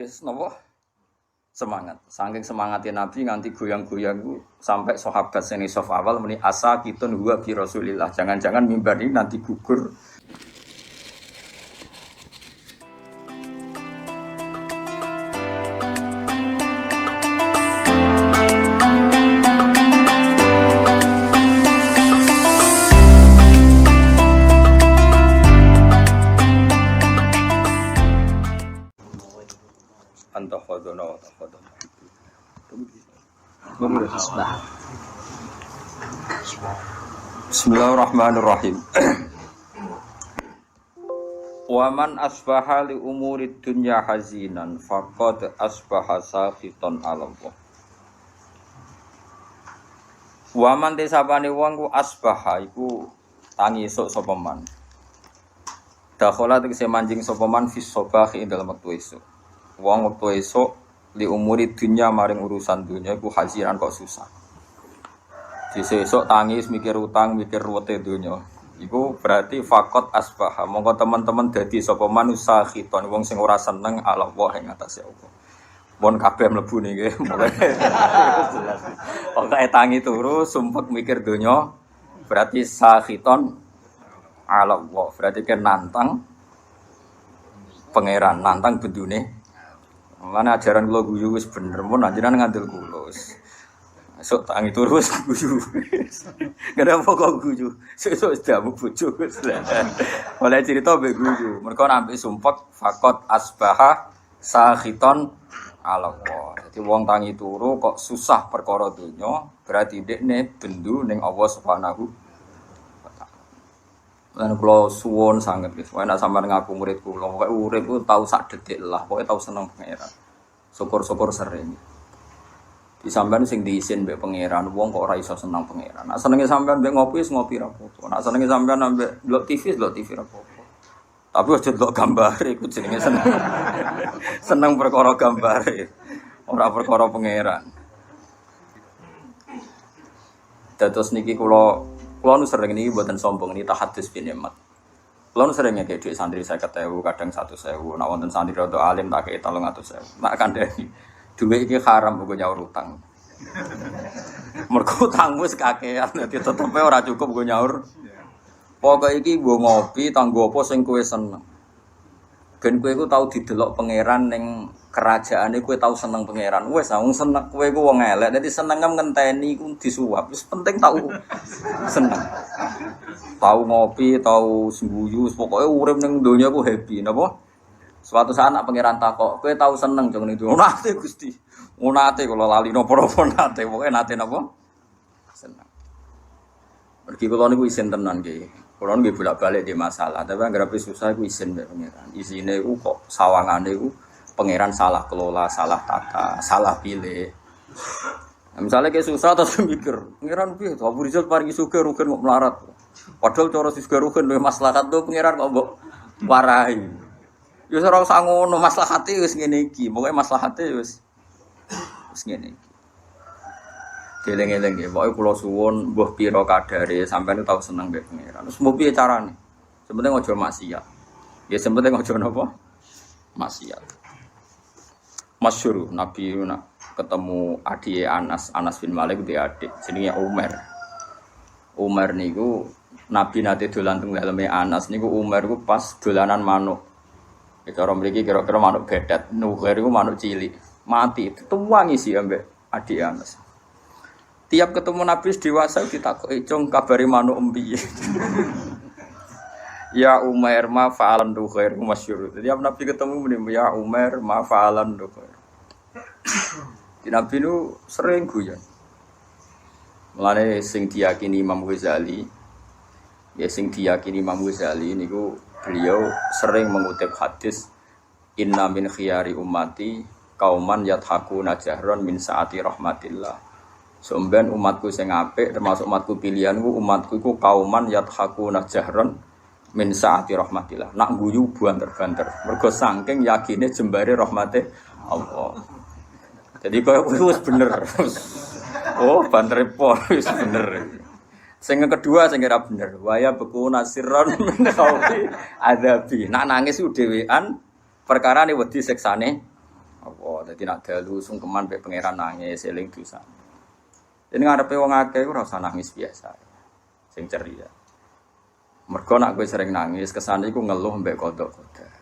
Wis napa semangat. Saking semangatnya Nabi nganti goyang-goyang ku sampai sahabat sing sof awal muni asa kitun huwa bi Rasulillah. Jangan-jangan mimbar ini nanti gugur. Antah khadana wa khadana. Bismillahirrahmanirrahim. Wa man asbaha li umuri dunya hazinan faqad asbaha sakhitan 'ala Allah. Wa man desapane wong ku asbaha iku tangi esuk sapa man. Dakhala tegese manjing sapa man fi sabahi ing dalem wektu esuk. Wong wektu esuk li umuri dunya maring urusan dunya iku haziran kok susah. Sesuk tangis mikir utang, mikir ruwete dunya. Iku berarti faqat asbaha. Monggo teman-teman dadi sapa manusa khiton wong sing ora seneng ala Allah ing atase Allah. Pun kabeh mlebu niki. Pokoke tangi turu sumpek mikir dunya berarti sakhiton ala Allah. Berarti kan nantang pangeran, nantang bendune. Mana ajaran kula guyu wis bener mun anjenan ngandel kula wis. Esuk tangi turu wis guyu. Kenapa kok guyu? Sesuk wis damu bojo wis. Oleh cerita mbek guyu. Mergo nampik sumpek faqat asbaha sakhiton ala Allah. Dadi wong tangi turu kok susah perkara donya, berarti dekne bendu ning Allah Subhanahu wa taala. Lan kula suwun sanget wis, nek sampean ngaku murid kula, pokoke urip ku tau sak detik lah, pokoke tau seneng pangeran. Syukur-syukur sering. Di sampean sing diisin mbek pangeran, wong kok ora iso seneng pangeran. Nek senenge sampean mbek ngopi wis ngopi ra apa-apa. Nek senenge sampean mbek ndelok TV ra apa-apa. Tapi aja ndelok gambare iku jenenge seneng. Seneng perkara gambare, ora perkara pangeran. Dados niki kula nu sering niki mboten sombong niki tahadus bin nikmat. Kula nu sering ngekek dhuwit santri 50.000, kadang 100.000. Nek wonten santri rada alim tak kei 300.000. Nek kandhani dhuwit iki haram kanggo nyaur utang. Mergo utangmu wis kakean dadi tetepe ora cukup kanggo nyaur. Pokoke iki nggo ngopi tanggo apa sing kowe seneng. Ben kowe iku tau didelok pangeran ning kerajaane kowe tau seneng pangeran. Wis wong seneng kowe iku wong elek, dadi senengem ngenteni iku disuap. Wis penting tau seneng. Tau ngopi, tau sembuyu, pokoke urip ning donya ku happy, napa? Suatu saat nak pangeran takok, kowe tau seneng jeng niku. Nate Gusti. Nate kula lali napa-napa nate, pokoke nate napa? Seneng. Mergi kula niku isin tenan nggih. Kula nggih bolak-balik di masalah, tapi anggere susah iku isin mbek pangeran. Isine iku kok sawangane iku pangeran salah kelola, salah tata, salah pilih. Nah, misalnya kayak susah terus mikir, pangeran piye to Abu Rizal paringi sugih rugen kok melarat. Padahal cara sugih rugen duwe maslahat to pangeran kok mbok warahi. Ya ora usah ngono, maslahate wis ngene iki. Pokoke maslahate wis ngene iki. Geleng-geleng nggih, pokoke kula suwun mbuh pira kadare sampeyan tau seneng mbek pangeran. Terus mbuh piye carane? Sepenting aja maksiat. Ya sepenting aja napa? Maksiat. Masyhur Nabi ketemu adik Anas bin Malik dia adik jenenge Umar. Umar niku Nabi nate dolan teng daleme Anas niku Umar ku pas dolanan manuk. Cara mriki kira-kira manuk bedet, Nuher iku manuk cilik, mati dituwangi sih ambek adik Anas. Tiap ketemu Nabi dewasa ditakoki, "Cung kabare manuk empiye?" Ya Umar ma fa'alan Nuher masyhur. Tiap Nabi ketemu muni ya Umar ma fa'alan Nuher. Di Nabi nu sering guyon. Mulane sing diyakini Imam Ghazali, ya sing diyakini Imam Ghazali niku beliau sering mengutip hadis inna min khiyari ummati kauman yathakuna jahron min saati rahmatillah. Sampeyan umatku sing apik termasuk umatku pilihanku umatku iku kauman yathakuna jahron min saati rahmatillah. Nak guyu banter-banter mergo saking yakine jembare rahmate Allah. Jadi koyo wis bener. Oh, banter pol wis bener. Sing kedua sing ora bener, waya beku nasirron min khaufi adabi. Nak nangis ku dhewean perkarane wedi siksane Apa dadi nak dalu sungkeman mek pangeran nangis eling dosa. Jadi ngarepe wong akeh ora usah nangis biasa. Sing ceria. Mergo nak kowe sering nangis kesane iku ngeluh mbek kodok-kodok.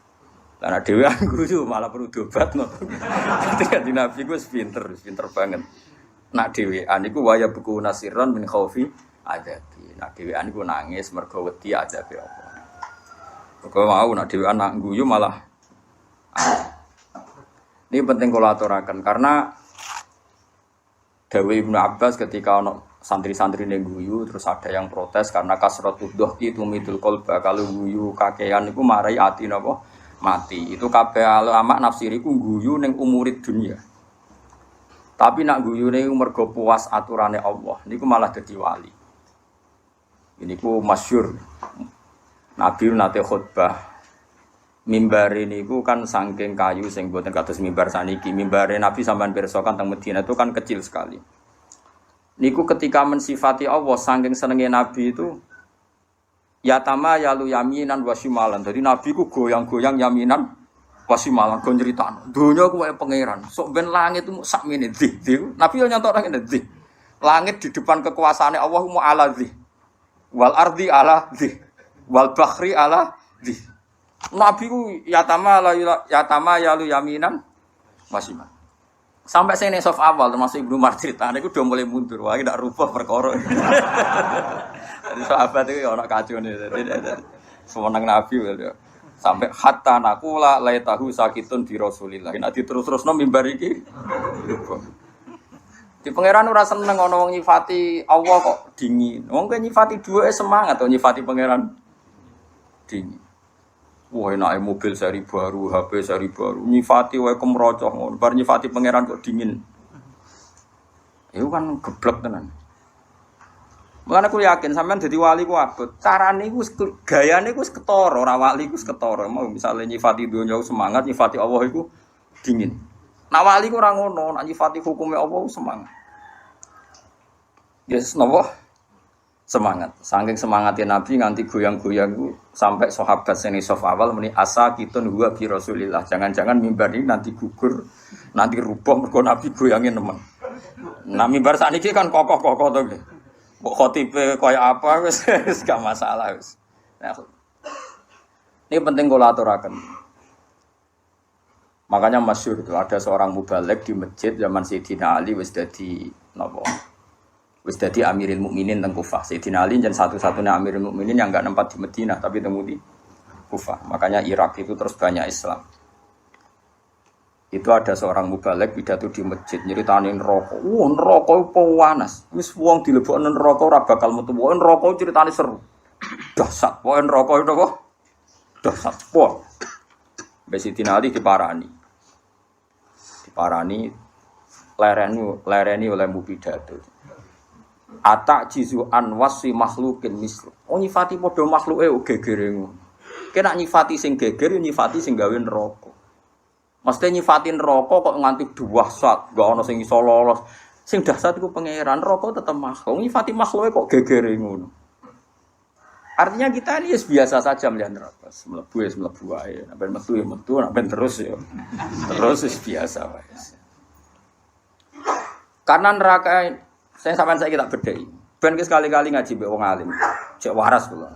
Lah nek dhewean guyu malah perlu dobatno. Dadi Nabi ku pinter banget. Nak dhewean iku waya buku nasiron min khaufi adabi. Nak dhewean iku nangis mergo wedi adabe apa. Kok mau nak dhewean nak guyu malah ini penting kalau aturakan karena Dawi Ibnu Abbas ketika ono santri-santri guyu terus ada yang protes karena kasratud dhuhki tumitul qalba kalau guyu kakean niku marai ati napa mati itu kabeh ulama nafsiri ku guyu ning umurid dunia tapi nak guyune mergo puas aturane Allah niku malah dadi wali ini ku masyhur Nabi nate khutbah mimbar ini ku kan saking kayu sing boten kados mimbar saniki. Mimbare Nabi sampean pirsa kan teng Madinah itu kan kecil sekali. Niku ketika mensifati Allah saking senenge Nabi itu yatama yalu yaminan wa shimalan. Jadi Nabi ku goyang-goyang yaminan wa shimalan go nyritano. Donya ku kaya pangeran. Sok ben langit itu sakmene ndi. Nabi yo nyontok nang ndi. Langit di depan kekuasaane Allah mu ala dzi. Wal ardi ala dzi. Wal bakhri ala dzi. Nabi ku yatama yalu yaminan masiman. Sampai saya ning sof awal termasuk Ibnu Umar ceritane iku udah mulai mundur. Wah, ndak rubah perkara. Jadi sahabat itu ya ana kacone. Semeneng Nabi ya. Sampai hatta naqula laitahu sakitun bi Rasulillah. Nek diterus-terusno mimbar iki. Di pangeran ora seneng ana wong nyifati Allah kok dingin. Wong kok nyifati duwe semangat to nyifati pangeran dingin. Wah enake mobil seri baru, HP seri baru, nyifati wae kemrocoh ngono. Bar nyifati pangeran kok dingin. Iku kan geblek tenan. Mulane aku yakin sampean dadi wali ku abot. Carane iku gayane iku wis ketara, ora wali iku wis ketara. Mau misale nyifati donya semangat, nyifati Allah iku dingin. Nak wali ku ora ngono, nak nyifati hukume Allah semangat. Yes, napa? Semangat. Saking semangatnya Nabi nganti goyang-goyang itu sampai sahabat seni sof awal muni asa kitun huwa bi Rasulillah. Jangan-jangan mimbar ini nanti gugur, nanti rubuh mergo Nabi goyangin nemen. Nah mimbar saniki kan kokoh-kokoh to nggih. Mbok khotibe kaya apa wis gak masalah wis. Nah, ini penting kula aturaken. Makanya masyhur itu ada seorang mubaligh di masjid zaman Sayyidina Ali wis dadi napa? Wis dadi Amirul Mukminin teng Kufah. Sayyidina Ali jan satu-satunya Amirul Mukminin yang enggak nempat di Madinah tapi temu di Kufah. Makanya Irak itu terus banyak Islam. Itu ada seorang mubaligh pidato di masjid nyeritani neraka. Wah, neraka opo panas. Wis wong dilebokno neraka ora bakal metu. Wong neraka ceritane seru. Dahsyat. Wong neraka itu apa? Dahsyat. Wah. Sayyidina Ali diparani. Diparani lereni oleh mubidato. Atak jizu an wasi makhlukin mislu. Oh nyifati padha makhluke gegere ngono. Kena nyifati sing geger nyifati sing gawe neraka. Mesti nyifati neraka kok nganti dahsyat, gak ana sing iso lolos. Sing dahsyat iku pangeran, neraka tetep makhluk. Nyifati makhluke kok gegere ngono. Artinya kita ini biasa saja melihat neraka. Mlebu wae. Nek metu ya metu, nek terus ya. Terus biasa wae. Karena neraka saya sampean saiki tak bedheki. Ben sekali-kali ngaji mbek wong alim. Cek waras kula.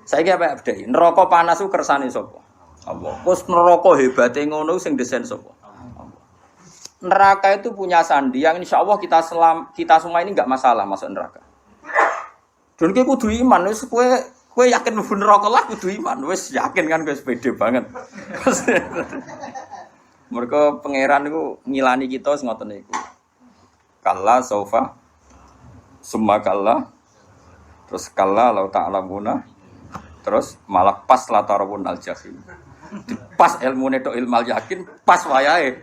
Saiki apa bedheki? Neraka panas ku kersane sapa? Allah. Wes neraka hebate ngono sing desain sapa? Allah. Neraka itu punya sandi yang insyaallah kita semua ini enggak masalah masuk neraka. Dan kowe kudu iman wis kowe yakin mlebu neraka lah kudu iman. Wis yakin kan wis pede banget. Mergo pangeran niku ngilani kita wis ngoten niku. Kalla saufa summa kalla terus kalla lau ta'lamuna terus malah pas la tarawun al jahim pas ilmune tok ilmal yakin pas wayahe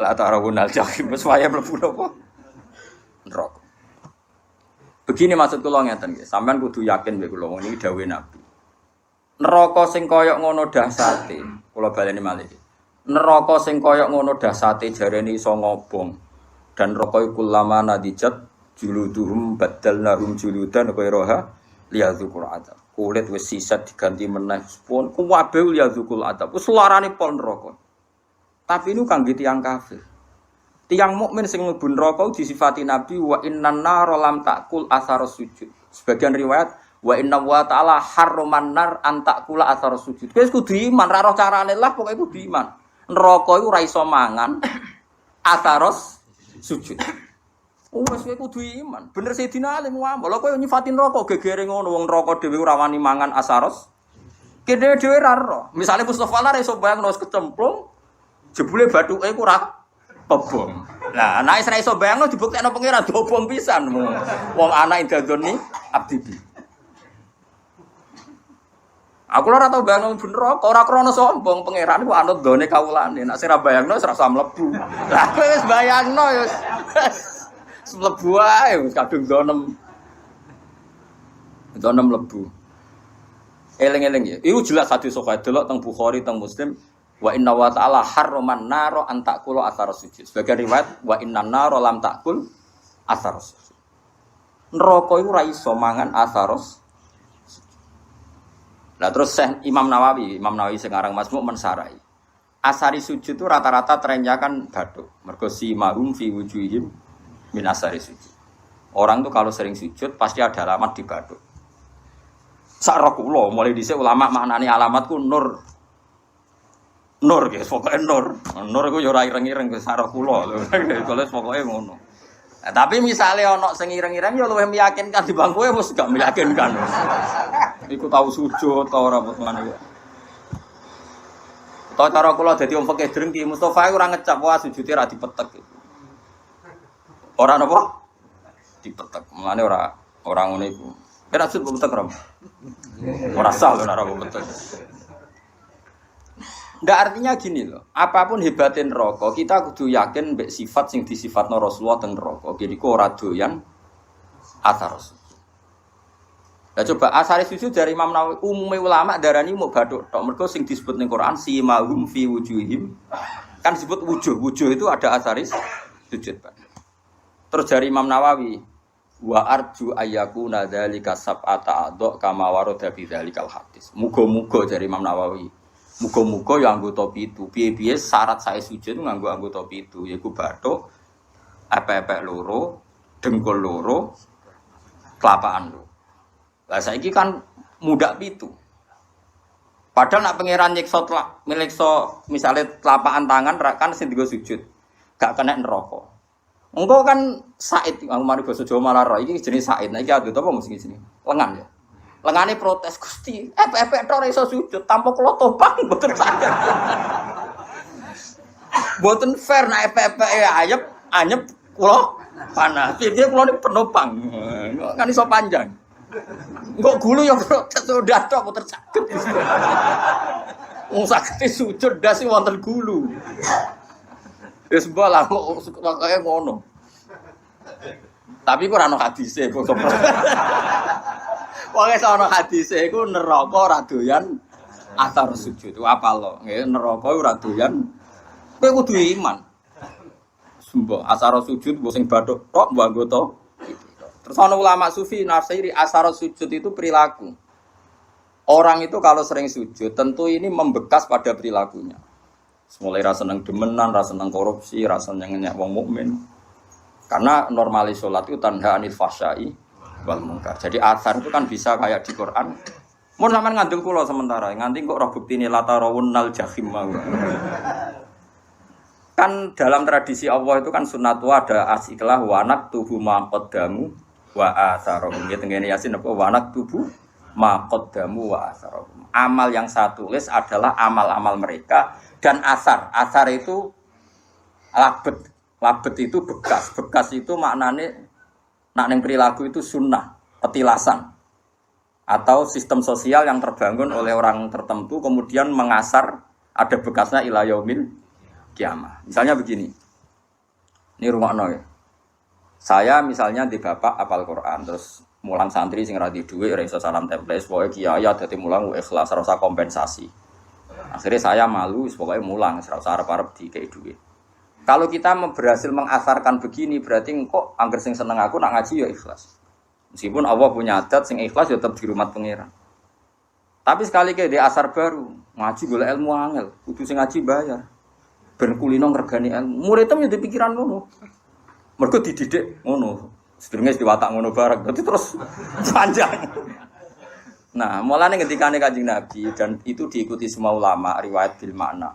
la tarawun al jahim wis wayahe mlebu napa neraka. Begini maksud kula ngeten nggih sampean kudu yakin mek kula niki dawuhe Nabi. Neraka sing kaya ngono dahsate kula baleni malih. Neraka sing kaya ngono dahsate jarene iso ngobong. Dan rokoi kulama nadijat juluduhum badalnahum juludan ghairaha liyadzukul adab. Kulit wis sisat diganti meneh pun kuwabe liyadzukul adab. Wis larane pol neraka. Tapi ini kangge tiyang kafir. Tiyang mukmin sing mlebu neraka disifati Nabi wa innan nar lam takul athar sujud. Sebagian riwayat wa inna wa ta'ala harraman nar an takula athar sujud. Wis kudu iman, ra roh carane lah pokoke kudu iman. Neraka iku ora iso mangan atharos sujud. Wes kowe kudu iman. Bener Sayyidina Ali ngomong, lha kowe nyifatin neraka gegere ngono wong neraka dhewe ora wani mangan asaros. Kene dhewe ra roh. Misale Mustofa lah iso bayangno kecemplung jebule bathuke iku ora kebom. Lah nek ora iso bayangno dibuktekno pangeran dobong pisan. Wong anak indadoni abdi. Aku ora tau bayangno bener kok ora krana sombong pangeran ku anut gone kawulane. Nek sira bayangno ora usah mlebu. Lah kowe wis bayangno ya wis mlebu ae wis kadung donem. Donem mlebu. Eling-eling ya. Iku jelas hadis sahih delok teng Bukhari teng Muslim wa inna wa ta'ala harraman naro an ta'kulu athar sujud. Sebagai riwayat wa innan naro lam ta'kul athar sujud. Neraka iku ora iso mangan athar. Nah terus Imam Nawawi sing aran Masmuk mensarai. Asari sujud itu rata-rata trennya kan bathuk. Mergo si mahum fi wujuhim min asari sujud. Orang tuh kalau sering sujud pasti ada alamat di bathuk. Sak kula mulai dhisik ulama maknane alamatku nur. Nur guys, pokoke nur. Nur iku ya ora ireng-ireng wis sak kula lho. Kalau pokoke ngono. Nah, tapi misalnya ana sing ireng-ireng ya luwih meyakinkan dibanding kowe mesti gak meyakinkan. Iku tau sujud ta ora mene. Ta cara kula dadi wong fakih drengki Mustofa ora ngecap wah sujude ra dipetek. Ora napa? Dipetek. Mulane ora ngono iku. Kira sujud betek ora. Ora sah lho ora betek. Ndak artinya gini loh, apapun hebatin neraka, kita kudu yakin mbek sifat sing disifatno Rasulullah teng neraka. Jadi kok ora doyan athar sujud. Lah coba asar sujud dari Imam Nawawi, umume ulama darani mau bathuk tok. Mergo sing disebut ning Quran si mahum fi wujuhim kan disebut wujuh. Wujuh itu ada asaris sujud, Pak. Terus dari Imam Nawawi wa arju ayyakuna dzalika sab'ata adha kama warada fi dzalikal hadis. Muga-muga dari Imam Nawawi. Muga-muga ya anggota pitu. Piye-piye syarat saya sujud nganggo anggota pitu, yaiku bathuk, epek-epek loro, dengkul loro, kelapaan loro. Lah saiki kan mudak pitu. Padahal nak pangeran nyiksa misale telapaan tangan kan sing digo sujud. Gak kena neraka. Engko kan Said, aku mari basa Jawa malah ro iki jenenge Said. Nah iki adut apa mesti jenenge? Lengan ya. Lengane protes Gusti, epek-epek tok iso sujud tanpa kula topang mboten sadar. Mboten fair nek epek-epek anyep kula panas. Piye kula niku penopang. Kan iso panjang. Engko gulu ya protes udah tok mboten saged. Wong saged sujud ndas wonten gulu. Wis bola kok kaya ngono. Tapi kok ora ono hadise kok. Pokoke ana hadise iku neraka ora doyan athar sujud. Apal lho, nggih neraka ora doyan. Kowe kudu iman. Sembo asar sujud mbok sing bathuk tok mbok anggota. Terus ana ulama sufi nafsiri asar sujud itu perilaku. Orang itu kalau sering sujud tentu ini membekas pada perilakunya. Mulai rasa seneng demenan, rasa seneng korupsi, rasa seneng ngenyek wong mukmin. Karena normalis salat itu tanha anil fahsyai wal munkar. Jadi asar itu kan bisa kayak di Quran. Mun sampean ngandel kula sementara, nganti kok roh buktine latarawunnal jahim. Kan dalam tradisi Allah itu kan sunnatu ada asiklah wanak tubuh ma qaddamu wa atharum. Ya tengene Yasin apa wanak tubuh ma qaddamu wa atharum. Amal yang saya tulis adalah amal-amal mereka dan asar. Asar itu labet. Labet itu bekas. Bekas itu maknane nak ning perilaku itu sunnah, petilasan atau sistem sosial yang terbangun oleh orang tertentu kemudian mengasar ada bekasnya ila yaumil kiamah. Misalnya begini. Ini rungokno ya. Saya misalnya di bapak apal Quran terus mulang santri sing ra di dhuwit ora iso salam template pokoke kiai dadi mulang ikhlas ora usah kompensasi. Akhirnya saya malu pokoke mulang ora usah arep-arep dikei dhuwit. Kalau kita berhasil mengasarkan begini, berarti kok angger sing seneng aku nak ngaji ya ikhlas. Meskipun Allah punya adat sing ikhlas ya tetap di rumah pangeran. Tapi sekali ke di asar baru, ngaji golek ilmu angel, kudu sing ngaji bayar. ben kulino ngregani ilmu. Murid itu yo pikiran ngono. Mergo dididik ngono. Sedurunge diwatak ngono bareng. Dadi terus panjang. Nah, mulane ngendikane Kanjeng Nabi dan itu diikuti semua ulama riwayat bil makna.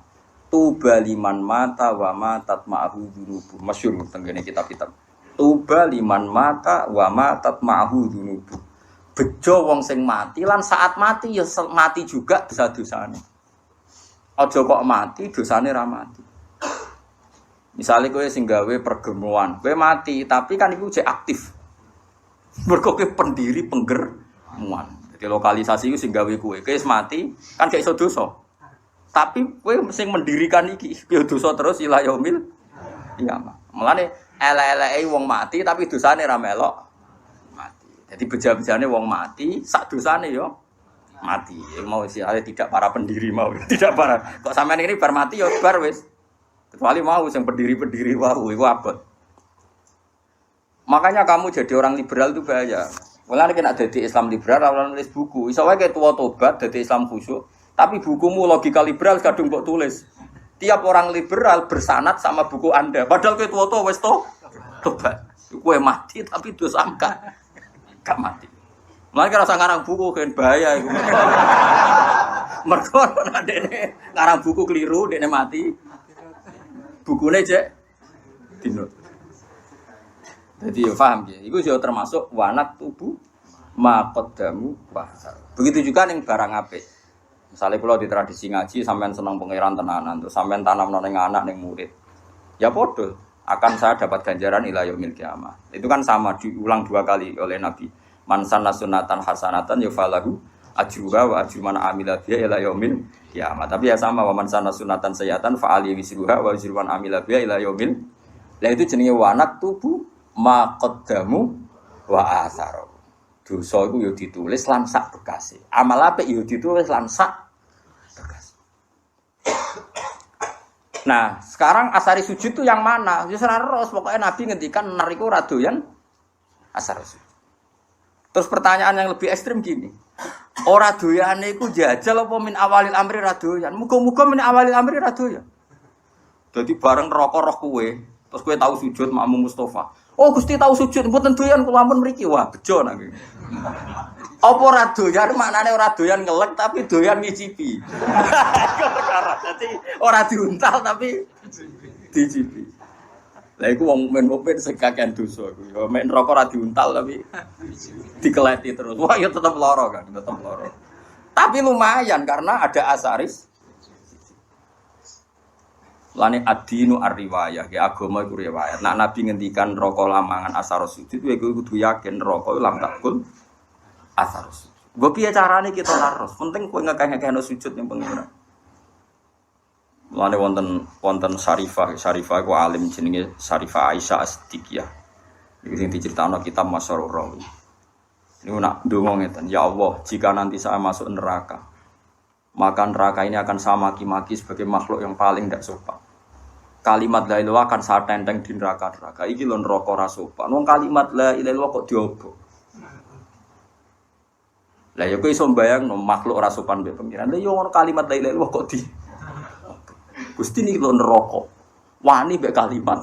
Tuba liman mata wa matat ma'hu dzunubu. Masyhur tenggene kitab-kitab. Tuba liman mata wa matat ma'hu dzunubu. Bejo wong sing mati lan saat mati ya mati juga dosa-dosane. Aja kok mati dosane ra mati. Misale kowe sing gawe pergemuan, kowe mati tapi kan iku jek aktif. Mergo kowe pendiri penggermuan. Jadi lokalisasi iku sing gawe kowe. Kowe wis mati kan gak iso dosa. Tapi kowe sing mendirikan iki yo dosa terus ila yaumil qiyamah. Mulane elek-eleke wong mati tapi dosane ra melok mati. Jadi beja-bejane wong mati sak dosane yo mati. Mau istilahnya tidak para pendiri mau, tidak para. Kok sampean ini bar mati yo bar wis. Kecuali mau yang pendiri-pendiri wau iku abot. Makanya kamu jadi orang liberal itu bahaya. Mulane nek dadi Islam liberal ora nulis buku. Iso wae ke tuwa tobat dadi Islam khusyuk, tapi bukumu logika liberal kadung kok tulis. Tiap orang liberal bersanad sama buku Anda. Padahal kowe tuwa-tuwa wis tobat. Kowe mati tapi dosa gak mati. Mulane kira rasa ngarang buku kan bahaya iku. Mergo nek dene ngarang buku keliru, dene mati. Bukune cek dino. Jadi yo paham ya. Iku yo termasuk wanak tubuh maqaddamu wa. Begitu juga ning barang apik. Misale kula di tradisi ngaji sampean seneng pangeran tenanan, terus sampean tanamno ning anak ning murid. Ya padha akan saya dapat ganjaran ila yaumil qiyamah. Itu kan sama diulang 2 kali oleh Nabi. Man sanna sunnatan hasanatan yufalahu ajruha wa ajru man amila biha ila yaumil qiyamah. Tapi ya sama wa man sanna sunnatan sayyatan fa ali wisruha wa ajru man amila biha ila yaumil. Lah itu jenenge wanak tubuh maqaddamu wa athar. Dosa iku yo ditulis lan sak bekase. Amal apik yo ditulis lan sak bekase. Nah, sekarang asari sujud itu yang mana? Ya senaros pokoknya Nabi ngendikan nariku ora doyan asar sujud. Terus pertanyaan yang lebih ekstrim gini. Ora doyane iku jajal apa min awalil amri ra doyan? Muga-muga min awalil amri ra doyan. Dadi bareng neraka roh kowe, terus kowe tau sujud makmum Mustofa. Oh Gusti tahu sujud, mboten doyan kula ampun mriki. Wah, bejo nang iki. Apa ora doyan maknane ora doyan ngelek tapi doyan ngicipi. Perkara. Dadi ora diuntal tapi dicipi. Lah iku wong mukmin sing kakean dosa iku. Ya mek neraka ora diuntal tapi dikeleti terus. Wah, ya tetep lara kan, tetep lara. Tapi lumayan karena ada asaris. Lane ad-dinu ar-riwayah, ya agama iku riwayat. Nek Nabi ngendikan neraka lamangan asar sujud, kowe kudu yakin neraka lam takul asar sujud. Nggo piye carane kita laros? Penting kowe ngekeh-ngekehno sujud ning pengiran. Lane wonten Syarifah iku alim jenenge Syarifah Aisyah As-Siddiqiyah. Iki sing diceritakno kitab Masyarur Rawi. Niku nak ndonga ngeten, ya Allah, jika nanti saya masuk neraka, maka neraka ini akan saya maki-maki sebagai makhluk yang paling tidak sopan. Kalimat la ilaha akan saya tenteng di neraka-neraka. Iki lho neraka ora sopan. Wong kalimat la ilaha kok diobok. Lah ya kowe iso mbayangno makhluk ora sopan mbek pengiran. Lah yo kalimat la ilaha kok di Gusti niki lho neraka. Wani mbek kalimat.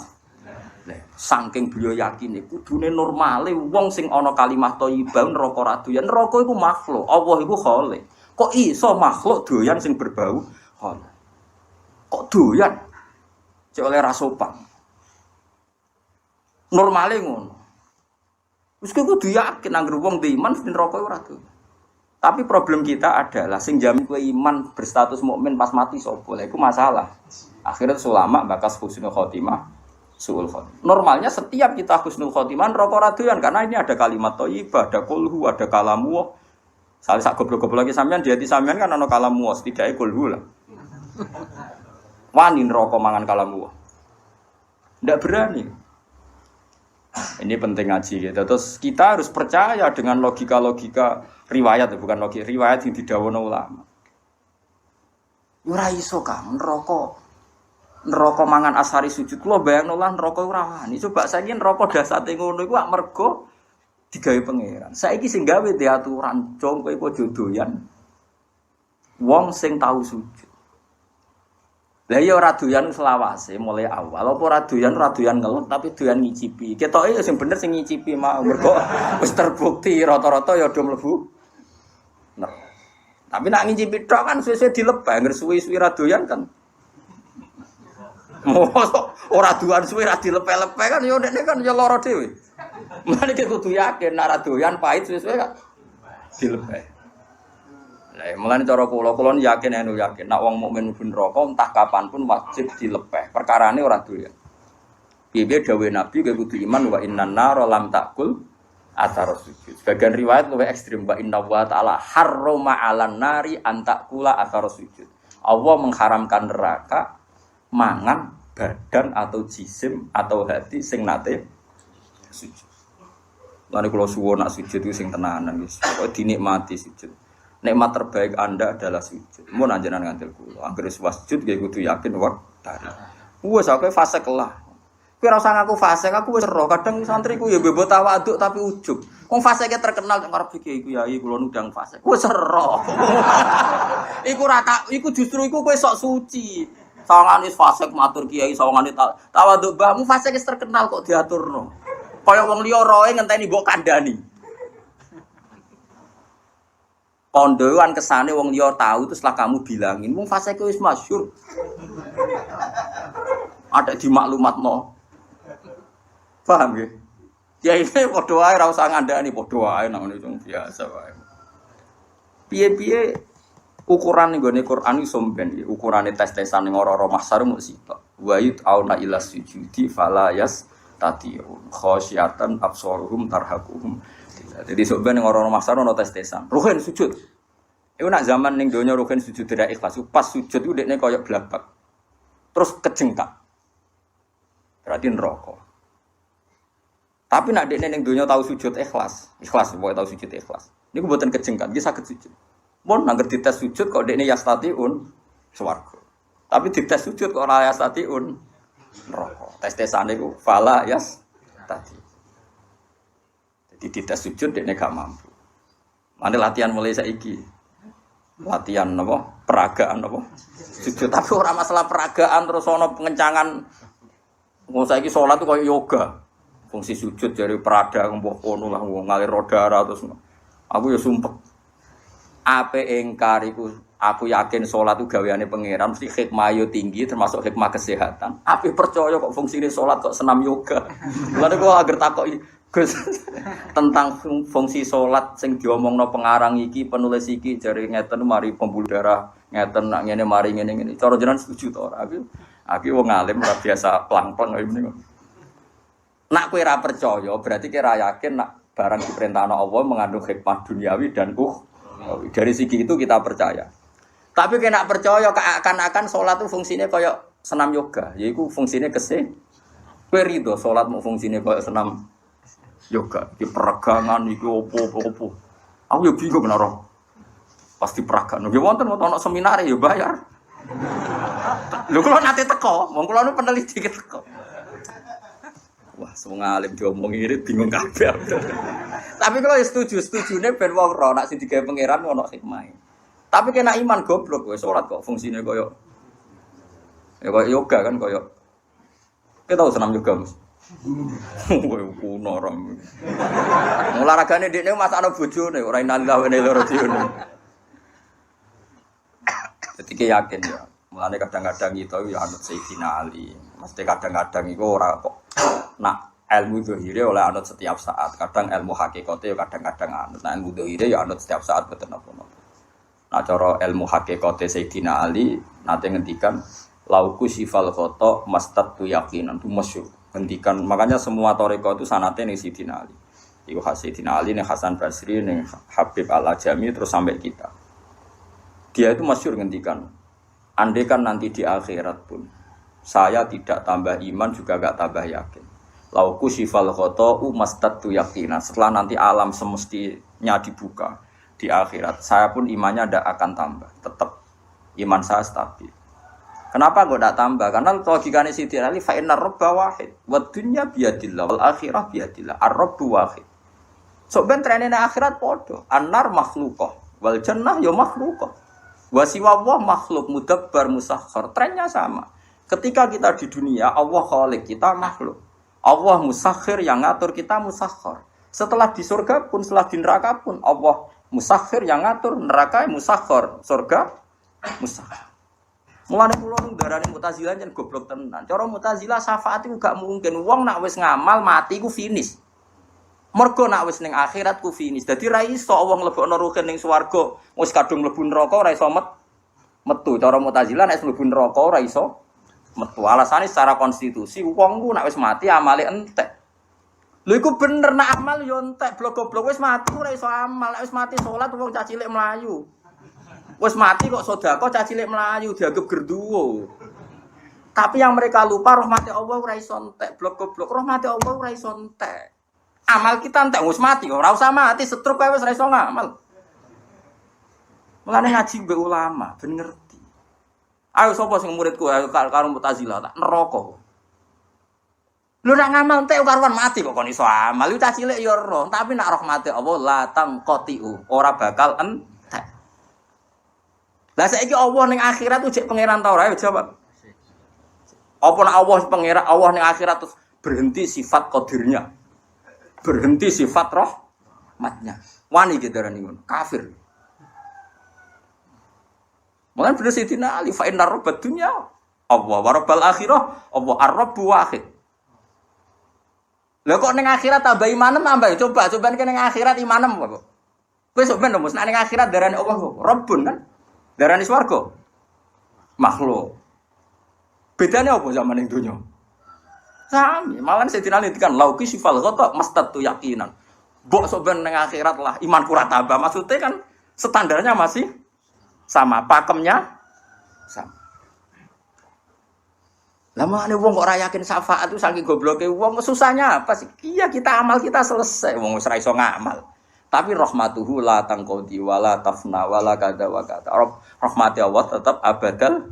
Lah saking beliau yakin kudune normale wong sing ana kalimat thayyibah neraka ora doyan. Neraka iku makhluk, Allah iku khalik. Kok iso makhluk doyan sing berbau khalik? Kok doyan? Cek oleh rasopan. Normale ngono. Wis kudu yakin anggere wong di iman mesti neraka ora doyan. Tapi problem kita adalah sing jamin kowe iman berstatus mukmin pas mati sapa? Lha iku masalah. Akhirnya ulama bakas husnul khotimah, suul khotimah. Normalnya setiap kita husnul khotimah neraka ora doyan karena ini ada kalimat thayyibah, ada kulhu, ada kalamu. Sale sak goblok-goblok lagi sampean di hati sampean kan ana kalamu, setidaknya kulhu lah. Wani neraka mangan kalamu. Ndak berani. Ini penting ngaji gitu. Terus kita harus percaya dengan logika-logika riwayat, bukan logika riwayat yang didhawuhna ulama. Ora iso kan neraka mangan asari sujud. Kula bayangno lah neraka ora wani. Coba saiki neraka dasate ngono iku mergo digawe pangeran. Saiki sing gawe diaturan jong kowe aja doyan wong sing tau sujud. Lah ya ora doyan selawase mulai awal apa ora doyan ngelut tapi doyan ngicipi. Ketoke ya sing bener sing ngicipi mau mergo wis terbukti rata-rata ya do mlebu. Nah. Tapi nak ngicipi tok kan suwe-suwe dilepeh, ngger suwi-suwi ra doyan kan. Mosok ora doyan suwe ra dilepeh-lepeh kan ya ndekne kan ya lara dhewe. Mulane ki kudu yakin nak ra doyan pahit suwe-suwe kan dilepeh. Lah mulane cara kula yakin nek wong mukmin mlebu neraka entah kapan pun wajib dilepeh. Perkarane ora doyan. Piye dawuh Nabi kudu iman wa innan nar lam takul athar sujud. Sebagian riwayat luwih ekstrem wa inna wa ta'ala harrama 'alan nari an takula athar sujud. Allah mengharamkan neraka mangan badan atau jisim atau hati sing nate sujud. Lan kula suwun nak sujud itu sing tenanan wis. Kok dinikmati sujud. Nikmat terbaik Anda adalah sujud. Mun anjenan ngantil kula. Anggere sujud nggih kudu yakin wektane. Wes aku fase kelah. Kowe ora usah ngaku fase, aku wis ero. Kadang santriku ya bebo tawaduk tapi ujug. Wong fase ki terkenal nek arep iki yai kula nundang fase. Wis ero. Iku justru iku kowe sok suci. Sawangane fase matur kiai, sawangane tawaduk mbahmu fase ki terkenal kok diaturno. Kaya wong liya roe ngenteni mbok kandhani. Kondoan kesane wong liya tahu terus lah kamu bilangin wong fase ki wis masyhur. Ada di maklumatno. Paham nggih? Ya ini padha wae ora usah ngandani padha wae nang ngene biasa wae. Piye-piye ukuran nggone Quran iso mben iki, ukurane tes-tesan ning ora-ora mahsar mung sitok. Wa auna ila sujudi fala yastati'un khasyatan absaruhum tarhaquhum. Jadi sebenarnya orang-orang mahsar ono tes-tesan. Ruhin sujud. Iku nak zaman ning donya ruhin sujud tidak ikhlas. Pas sujud ku dekne koyo blabak. Terus kejengkak. Berarti neraka. Tapi nak dekne ning donya tahu sujud ikhlas. Ikhlas pokoke tahu sujud ikhlas. Niku mboten kejengkak, nggih saged sujud. Mun nangger dites sujud kok dekne yastatiun swarga. Tapi dites sujud kok ora yastatiun neraka. Tes-tesane ku fala yastati. Di tes sujud dia gak mampu. Mana latihan mulai saiki. Latihan apa? Peragaan apa? Sujud tapi orang masalah peragaan terus ono pengencangan. Mau saiki salat tuh kayak yoga. Fungsi sujud dari perada mbok kono lah ngalir rodara terus. Aku ya sumpek. Ape engkar iku aku yakin salat itu gaweane pangeran mesti hikmah yo tinggi termasuk hikmah kesehatan. Ape percaya kok fungsine salat kok senam yoga. Lha kok agar takoki Gus tentang fungsi salat sing diomongno pengarang iki penulis iki jare ngeten mari pembuluh darah ngeten nak ngene mari ngene cara jenengan setuju to ora aku wong alim ora biasa plang-plang kaya ngene nak kowe ora percaya berarti kowe ora yakin nak barang diperintahno Allah mengandung hikmah duniawi dan dari segi itu kita percaya tapi kowe nak percaya akan salat itu fungsinya kaya senam yoga yaiku fungsinya kowe rido salat mau fungsinya kaya senam yoga, di peragangan, di opo. Aku ya bingung benar. Pasti peragangan. Ya wonten ono seminar ya bayar. Lho kalau nanti teko, wong kula nu peneliti teko. Wah, semua alim diomongi ini bingung kabeh. Tapi kalau ya setujune ben wong ora nek sing digawe pangeran ono hikmah. Tapi kena iman goblok wis salat kok fungsine koyo ya koyo yoga kan koyo. Kita tahu senam yoga, Mas. Kowe kuno ram. Olahragane ndekne masakno bojone ora inalillah wa inna ilaihi raji'un. Dadi ki yakin ya. Mulane kadang-kadang kita ya anut Sayyidina Ali. Mesti kadang-kadang iku ora kok nak ilmu zahire oleh anut setiap saat. Kadang ilmu hakikate ya kadang-kadang anut. Nah ilmu zahire ya anut setiap saat boten apa-apa. Nah cara ilmu hakikate Sayyidina Ali nate ngendikan lauku sifal khata mastatu yaqinan itu masyhur. Hentikan makanya semua toriko itu sanate ning Sayyidina Ali. Iku Sayyidina Ali ning Hasan Basri ning Habib Al-Ajami terus sampai kita. Dia itu masyhur ngendikan, andai kan nanti di akhirat pun saya tidak tambah iman juga gak tambah yakin. Lauku sifal khota'u mastatu yaqinan. Setelah nanti alam semestinya dibuka di akhirat, saya pun imannya tidak akan tambah. Tetap iman saya stabil. Kenapa kok tidak tambah? Karena logikanya Sayyidina Ali fa innar rabba wahid wa dunya biyadillah wal akhirah biyadillah. Ar-rabbu wahid. Sok ben trenene akhirat padha. An-nar makhluqah wal jannah ya makhluqah. Wa siwa Allah makhluk mudabbar musakhkhar. Trennya sama. Ketika kita di dunia, Allah khalik, kita makhluk. Allah musakhir yang ngatur, kita musakhkhar. Setelah di surga pun, setelah di neraka pun, Allah musakhir yang ngatur, neraka musakhkhar, surga musakhkhar. Mulane kula nu darane Mu'tazilah jan goblok tenan. Cara Mu'tazilah syafaat iku gak mungkin. Wong nak wis ngamal mati ku finish. Mergo nak wis ning akhirat ku finish. Dadi ra iso wong mlebokno ruhin ning swarga, wis kadung mlebu neraka ora iso metu. Cara Mu'tazilah nek mlebu neraka ora iso metu. Alasane secara konstitusi wong ku nak wis mati amale entek. Lha iku bener nak amal yo entek, blok-blok wis mati ora iso amal. Nek wis mati salat wong cah cilik mlayu. Wis mati kok sedekah cah cilik mlayu dianggap gerduwo. Tapi yang mereka lupa rahmati Allah ora iso entek, blok-blok rahmati Allah ora iso entek. Amal kita entek wis mati kok ora usah mati setruk kae wis ora iso ngamal. Mulane ngaji mbek ulama ben ngerti. Ayo sapa sing muridku ayo karo Mu'tazilah tak neraka. Lu nak ngamal entek karuan mati kok kon iso amal. Lu cah cilik ya roh, tapi nak rahmati Allah la tangqatiu, ora bakal entek. Lah saiki Allah ning akhirat tuh jek pangeran ta ora ayo jawab. Apa nak Allah pangeran Allah ning akhirat terus berhenti sifat qadirnya. Berhenti sifat rahmatnya. Wani gedarani ngono, kafir. Mulane bener Sayyidina Ali fa inna rabbad dunya Allah wa rabbal akhirah Allah ar-rabbu wahid. Lah kok ning akhirat tambah imanem tambah coba ning akhirat imanem kok. Kowe sok ben nek ning akhirat darane Allah kok Rabbun kan. Darani swarga makhluk. Bedane apa zaman ning donya? Sami, malah Sayyidina Ali kan lauki sifal ghata mastatu yakinan. Mbok sok ben ning akhirat lah imanku ra tambah. Maksudnya kan standarnya masih sama, pakemnya sama. Lama ane wong kok ora yakin syafaat itu saking gobloke wong susahnya apa sih? Iya kita amal kita selesai wong wis ra iso ngamal. Tapi rahmatuhu la tangqadi wala tafna wala kada wa kada. Rahmati Allah tetap abadal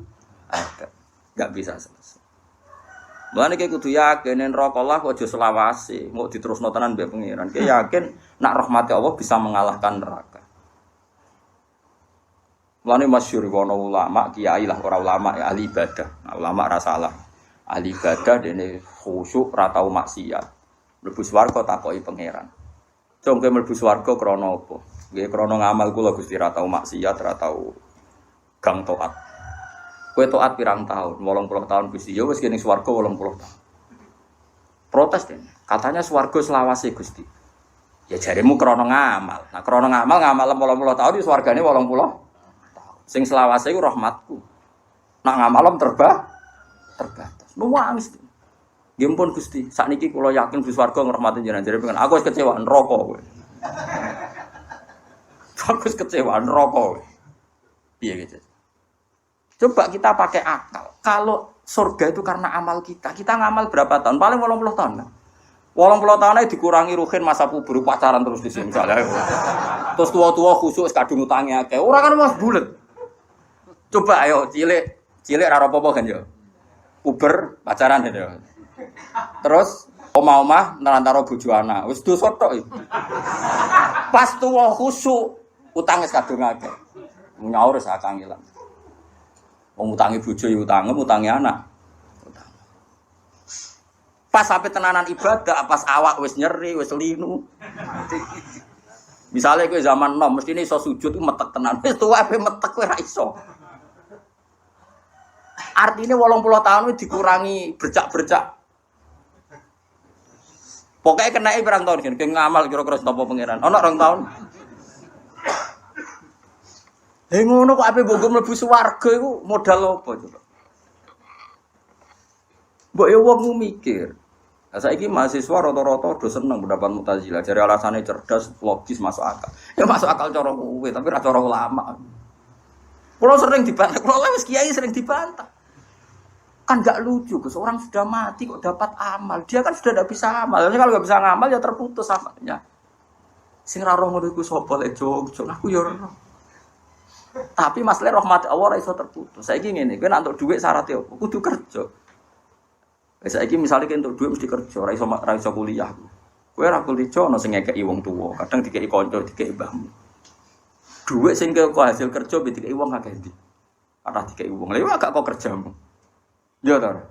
abad. Enggak bisa selesai. Mulane ki kudu yakin neraka Allah kok aja selawase, mau diterusno tenan mbek pangeran. Ki yakin nak rahmati Allah bisa mengalahkan neraka. Mulane masyhur ana ulama kiai lah ora ulama ya ahli ibadah. Nah, ulama ra salah. Ahli ibadah dene khusyuk ra tau maksiat. Mlebu swarga takoki pangeran. Cung kowe mlebu swarga krana apa? Nggih krana ngamal kula Gusti ra tau maksiat, ra tau gang taat. Kowe taat pirang tahun? 80 tahun Gusti. Ya wis kene swarga 80 tahun. Protes den. Katanya swarga selawase Gusti. Ya jaremu krana ngamal. Nah krana ngamal 80 tahun di swargane 80 tahun. Sing selawase iku rahmatku. Nak ngamalem terbatas. Nuwangis. Nggih pun Gusti, sakniki kula yakin Gusti swarga ngrahmati jenengan jare pengen. Aku wis kecewa neraka kowe. Aku wis kecewa neraka kowe. Piye gitu. Coba kita pakai akal. Kalau surga itu karena amal kita. Kita ngamal berapa tahun? Paling 80 tahun kan. 80 tahun aja dikurangi ruhin masa puber pacaran terus di sini misalnya. Terus tua-tua khusus kadung utange akeh. Ora kan Mas bulet. Coba ayo cilik ra apa-apa kan ya. Puber pacaran ya. Terus omah-omah nerantara bojo anak. Wis dosa tok iki. Pas tuwa khusuk utang wis kadung akeh. Nyaur wis akang ilang. Wong utangi bojo ya utangi anak. Pas sampai tenanan ibadah, pas awak wis nyeri, wis linu. Misalnya kowe zaman nom mesti iso sujud ku metek tenan. Wis tuwa ape metek kowe ra iso. Artinya 80 tahun wis dikurangi bercak-bercak. Pokoknya kenai berang tahun kan, kayak ngamal kira-kira setopo pangeran. Ono orang tahun. Ngono kok ape mbok mlebu swarga iku modal apa coba? Mbok yo wong mikir. Lah saiki mahasiswa rata-rata do seneng pendapat Mu'tazilah. Jare alasane cerdas, logis, masuk akal. Ya masuk akal cara kowe, tapi ra cara ulama. Kulo sering dibantah, kulo wis kiai sering dibantah. Kan enggak lucu, Gus. Orang sudah mati kok dapat amal. Dia kan sudah tidak bisa amal. Jadi kalau enggak bisa ngamal ya terputus amalnya. Sing ra roh ngono iku sapa lek jog, aku ya ora. Tapi masalah rahmat Allah ora iso terputus. Saiki ngene, kowe nek entuk dhuwit syaratnya apa? Kudu kerja. Wis saiki misale kowe entuk dhuwit mesti kerja, ora iso kuliah. Kowe ora kuliah ana sing ngekeki wong tuwa, kadang dikeki kanca, dikeki mbahmu. Duit sing kok hasil kerja be dikai wong akeh ndi. Ora dikai wong. Lha agak kok kerjamu. Ya ta.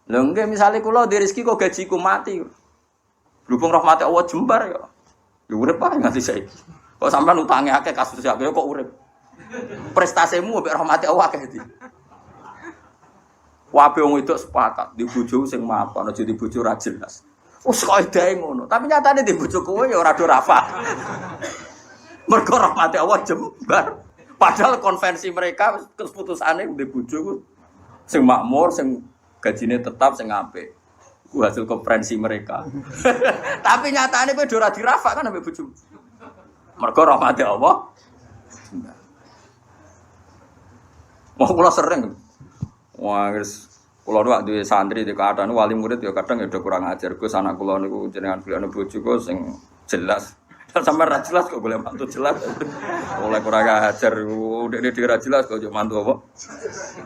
Lha nggih misale kula di rezeki kok gajiku mati. Berhubung rahmati Allah jembar ya. Ya urip ae nganti saiki. Kok sampean utange akeh kasus akeh kok urip. Prestasimu mbek rahmati Allah akeh ndi. Wabe wong wedok sepakat di bojo sing mapan aja di bojo ra jelas. Wes kaidahe ngono, tapi nyatane di bojo kowe ya ora do rafa. Mergo rahmati Allah jembar. Padahal konvensi mereka keputusane di bojo sing makmur, sing gajine tetap, sing apik. Ku hasil konferensi mereka. Tapi nyatane kowe ora dirafa kan ambek bojo. Mergo rahmati Allah. Wah, kula sering. Wah, guys, kula nuwak duwe santri di keadaan wali murid ya kadang ya udah kurang ajar. Gus anak kula niku jenengan golekno bojo sing jelas. Sampai ra jelas kok golek mantu jelas. Oleh kurang ajar dekne dhewe ra jelas kok yo mantu apa.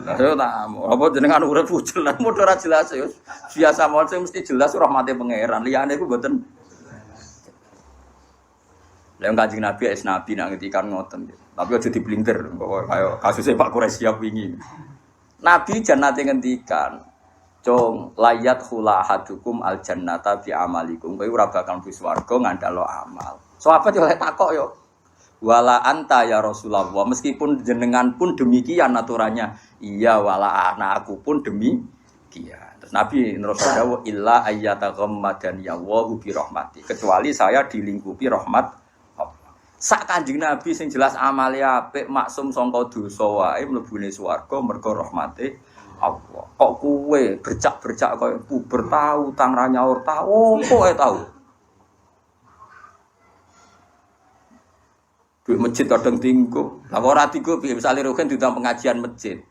Lah yo tak apa jenengan urip jelas modho ra jelas yo. Biasa mawon sing mesti jelas rahmate pangeran. Liyane iku mboten. Lah Kanjeng Nabi es nabi nak ngendikan ngoten. Tapi aja diblinter kok kaya kasusé Pak Quraisy wingi. Nabi jannate ngendikan, "Cung layat khula ahadukum al jannata bi amalikum." Kowe ora bakal mlebu swarga ngandalo amal. Sahabat yo lek takok yo. Wala anta ya Rasulullah, meskipun jenengan pun demikian aturannya. Iya wala aku pun demikian. Terus Nabi terus dawuh illa ayyata ghammadan ya wa bi rahmati. Kecuali saya dilingkupi rahmat sak Kanjeng Nabi sing jelas amale apik maksum sangka dosa wae mlebune swarga mergo rahmate Allah. Kok kowe bercak-bercak koyo puber tau tang ra nyaur tau kok tau. Duit masjid kadang tinggo. Lah kok ora tinggo piye misale rogen diundang pengajian masjid.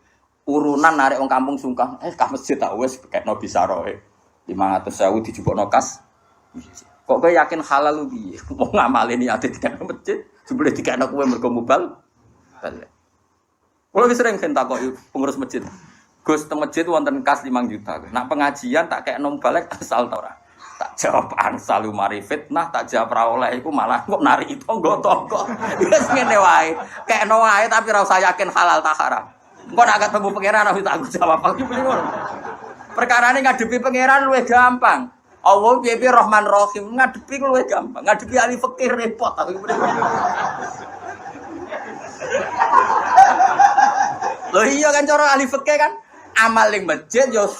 Urunan narik wong kampung sungkan, kah masjid tak wis kekno bisaroe. 500.000 dijupukno kas. Kok kowe yakin halal lu piye? Wong ngamale niate dikene masjid, jebule dikene kowe mergo mubal. Kulo wis sering takoki pengurus masjid. Gus teng masjid wonten kas 5 juta. Nak pengajian tak kekno balik asal ta ora? Tak jawab ansal mari fitnah, tak jawab ra oleh iku malah kok narik tangga-tangga. Wis ngene wae. Kekno wae tapi ora usah yakin halal ta haram. Engko nak ketemu pangeran wis tak jawab iki ngono. Perkarane ngadepi pangeran luwih gampang. Allah piye-piye Rahman Rahim ngadepi ku luwih gampang. Ngadepi ahli fikih repot aku. Loh iya kan cara ahli fikih kan amal ning masjid yo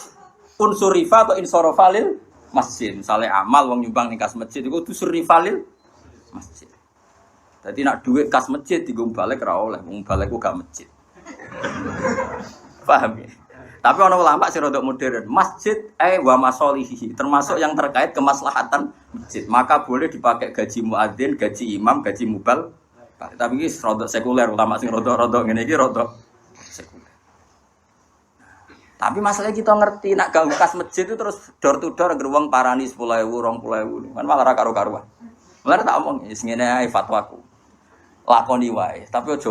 unsur rifa atau insorofalil masjid. Misale amal wong nyumbang ning kas masjid iku unsur rifalil masjid. Dadi nak dhuwit kas masjid dienggo balik ra oleh, wong balik ku gak masjid. Paham ya? Tapi ana ulama sing rodok modern, masjid wa masolihi, termasuk yang terkait kemaslahatan masjid. Maka boleh dipakai gaji muadzin, gaji imam, gaji mubal. Tapi iki rodok sekuler, ulama sing rodok-rodok ngene iki rodok sekuler. Tapi masalahnya kita ngerti nak ganggu kas masjid itu terus door to door geruang parani 10.000, 20.000. Kan malah ra karo-karuan. Mulane tak omong wis ngene ae fatwaku. Lakoni wae, tapi aja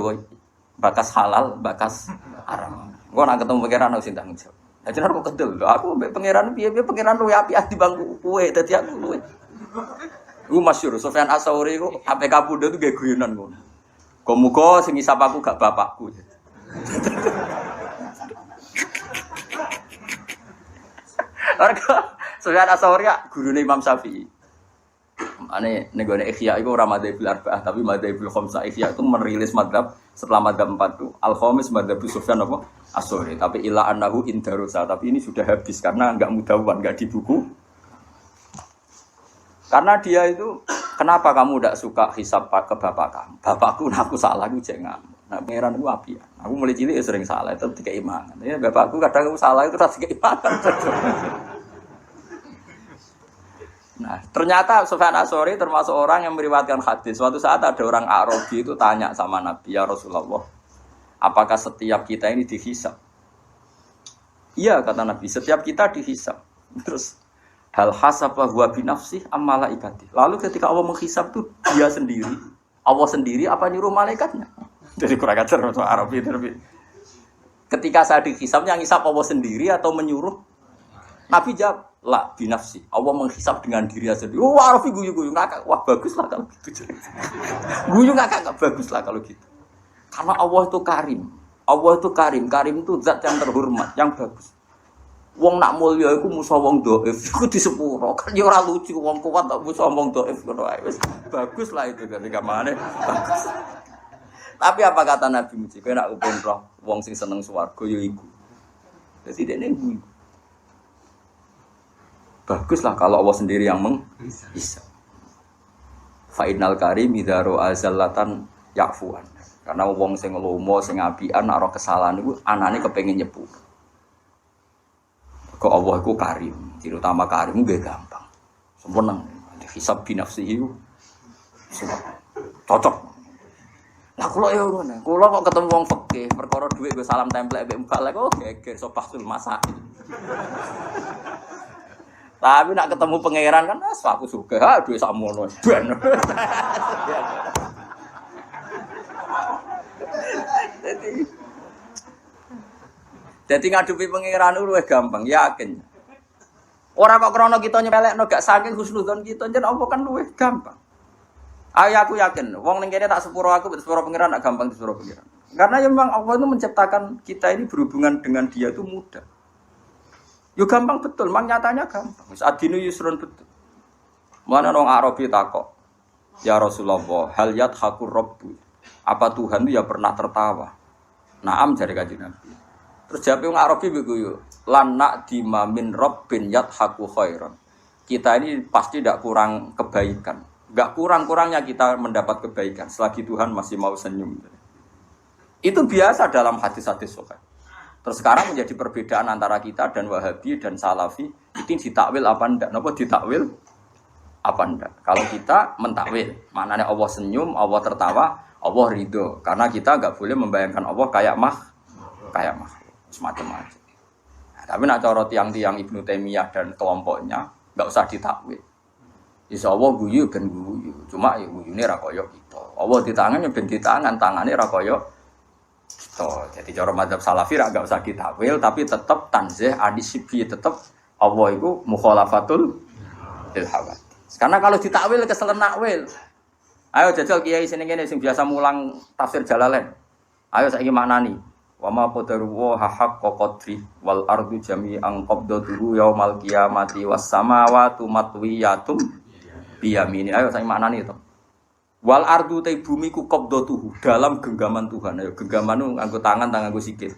bakas halal, bakas haram. Engko nak ketemu pangeran harus tanggung jawab. Lah jenenge kok kedel. Aku mbek pangeran piye-piye pangeran luwih apik di bangku kowe dadi aku luwih. Iku masyhur Sufyan Ats-Tsauri iku APK Pundho itu gawe guyonan ngono. Muga sing ngisap aku gak bapakku. Arga Sufyan Ats-Tsauri gurune Imam Syafi'i. Ane negone Ihya iku ora madzhabul arba'ah tapi madzhabul khamsah. Ihya itu merilis madzhab setelah madzhab 4 itu al-khamis madzhab Sufyan apa? Ats-Tsauri. Tapi ila annahu indarusa. Tapi ini sudah habis karena enggak mudawan, enggak di buku. Karena dia itu kenapa kamu enggak suka hisab ke bapak kamu? Bapakku aku salah aku jangan. Nah, pangeran aku api ya. Aku mulai cilik ya sering salah itu dikeimangan. Ya bapakku kadang aku salah itu rasa keimangan. Nah, ternyata Sufyan Ats-Tsauri termasuk orang yang meriwayatkan hadis. Suatu saat ada orang Arabi itu tanya sama Nabi, "Ya Rasulullah, apakah setiap kita ini dihisab?" Iya, kata Nabi, setiap kita dihisab. Terus, hal hasaba huwa binafsih am malaikati. Lalu ketika Allah menghisab itu dia sendiri. Allah sendiri apa nyuruh malaikatnya? Jadi kurang ajar orang Arabi itu. Ketika saya dihisab, yang hisab Allah sendiri atau menyuruh? Nabi jawab, La binafsi. Allah menghisab dengan diri sendiri. Wah, Arafi guyu-guyu ngakak. Wah, bagus lah kalau gitu. Guyu ngakak bagus lah kalau gitu. Karena Allah itu karim. Allah itu karim. Karim itu zat yang terhormat, yang bagus. Wong nak mulya iku musa wong dhaif. Iku disepuro. Kan ya ora lucu wong kuat tak musa wong dhaif ngono ae. Wis bagus lah itu dari kamane. Bagus. Tapi apa kata Nabi Muji? Kowe nak kepen roh wong sing seneng swarga ya iku. Dadi dene iku. Baguslah kalau Allah sendiri yang bisa. Fa'inal karim idharu azallatan yakfuan. Karena wong sing lomo, sing apian, nak roh kesalahan itu anane kepengin nyepur. Kok Allah itu karim, terutama karim itu gampang. Sempurna. Hisab binafsihi itu cocok. Nah kalau ya ngono, kalau kok ketemu wong fikih, perkara dhuwit gue salam template mbek mbalek kok geger sobahsul masak. Tapi nak ketemu pangeran kan aku suka, duwe sakmono ben. Jadi ngadepi pangeran luwih gampang, yakin. Ora kok krana kita nyepelekno gak saking husnudzon kita jen apa kan luwih gampang. Ayo aku yakin, wong ning kene tak sepuro aku, sepuro pangeran gak gampang sepuro pangeran. Karena memang Allah itu menciptakan kita ini berhubungan dengan dia itu mudah. Yo gampang betul, memang nyatanya gampang. Wis adinu yusrun betul. Mana wong Arabi takok, "Ya Rasulullah, hal yadhakur rabbu?" Apa Tuhan itu ya pernah tertawa? Naam jare Kanjeng Nabi. Terus jawab wong Arabi begitu, "Lan na'dima min rabbin yadhaku khairan." Kita ini pasti tidak kurang kebaikan. Enggak kurang-kurangnya kita mendapat kebaikan selagi Tuhan masih mau senyum. Itu biasa dalam hadis-hadis sahih. Terus sekarang menjadi perbedaan antara kita dan Wahabi dan Salafi itu ditakwil apa ndak? Napa ditakwil apa ndak? Kalau kita mentakwil, maknanya Allah senyum, Allah tertawa, Allah ridho. Karena kita enggak boleh membayangkan Allah kayak makhluk semacam-macam. Nah, tapi nak cara tiang-tiang Ibnu Taimiyah dan kelompoknya enggak usah ditakwil. Insya Allah guyu ben guyu. Cuma ya guyune ra kaya kita. Allah di tangan ya ben di tangan, tangane ra kaya kita. Jadi cara mazhab Salafi ra enggak usah ditakwil tapi tetap tanzih adisibi, tetap Allah itu mukhalafatul lil hawadits. Karena kalau ditakwil keselen nakwil. Ayo jajal kiai sini ngene sing biasa mulang tafsir Jalalain. Ayo saiki maknani. Wa ma qadaru haqqa qadri wal ardu jami'an qabdatuhu yaumal qiyamati was samawati matwiyatum biyamini. Ayo saiki maknani to. Wal ardu te bumi ku qabdatuhu dalam genggaman Tuhan. Ayo genggaman nganggo tangan nganggo sikil.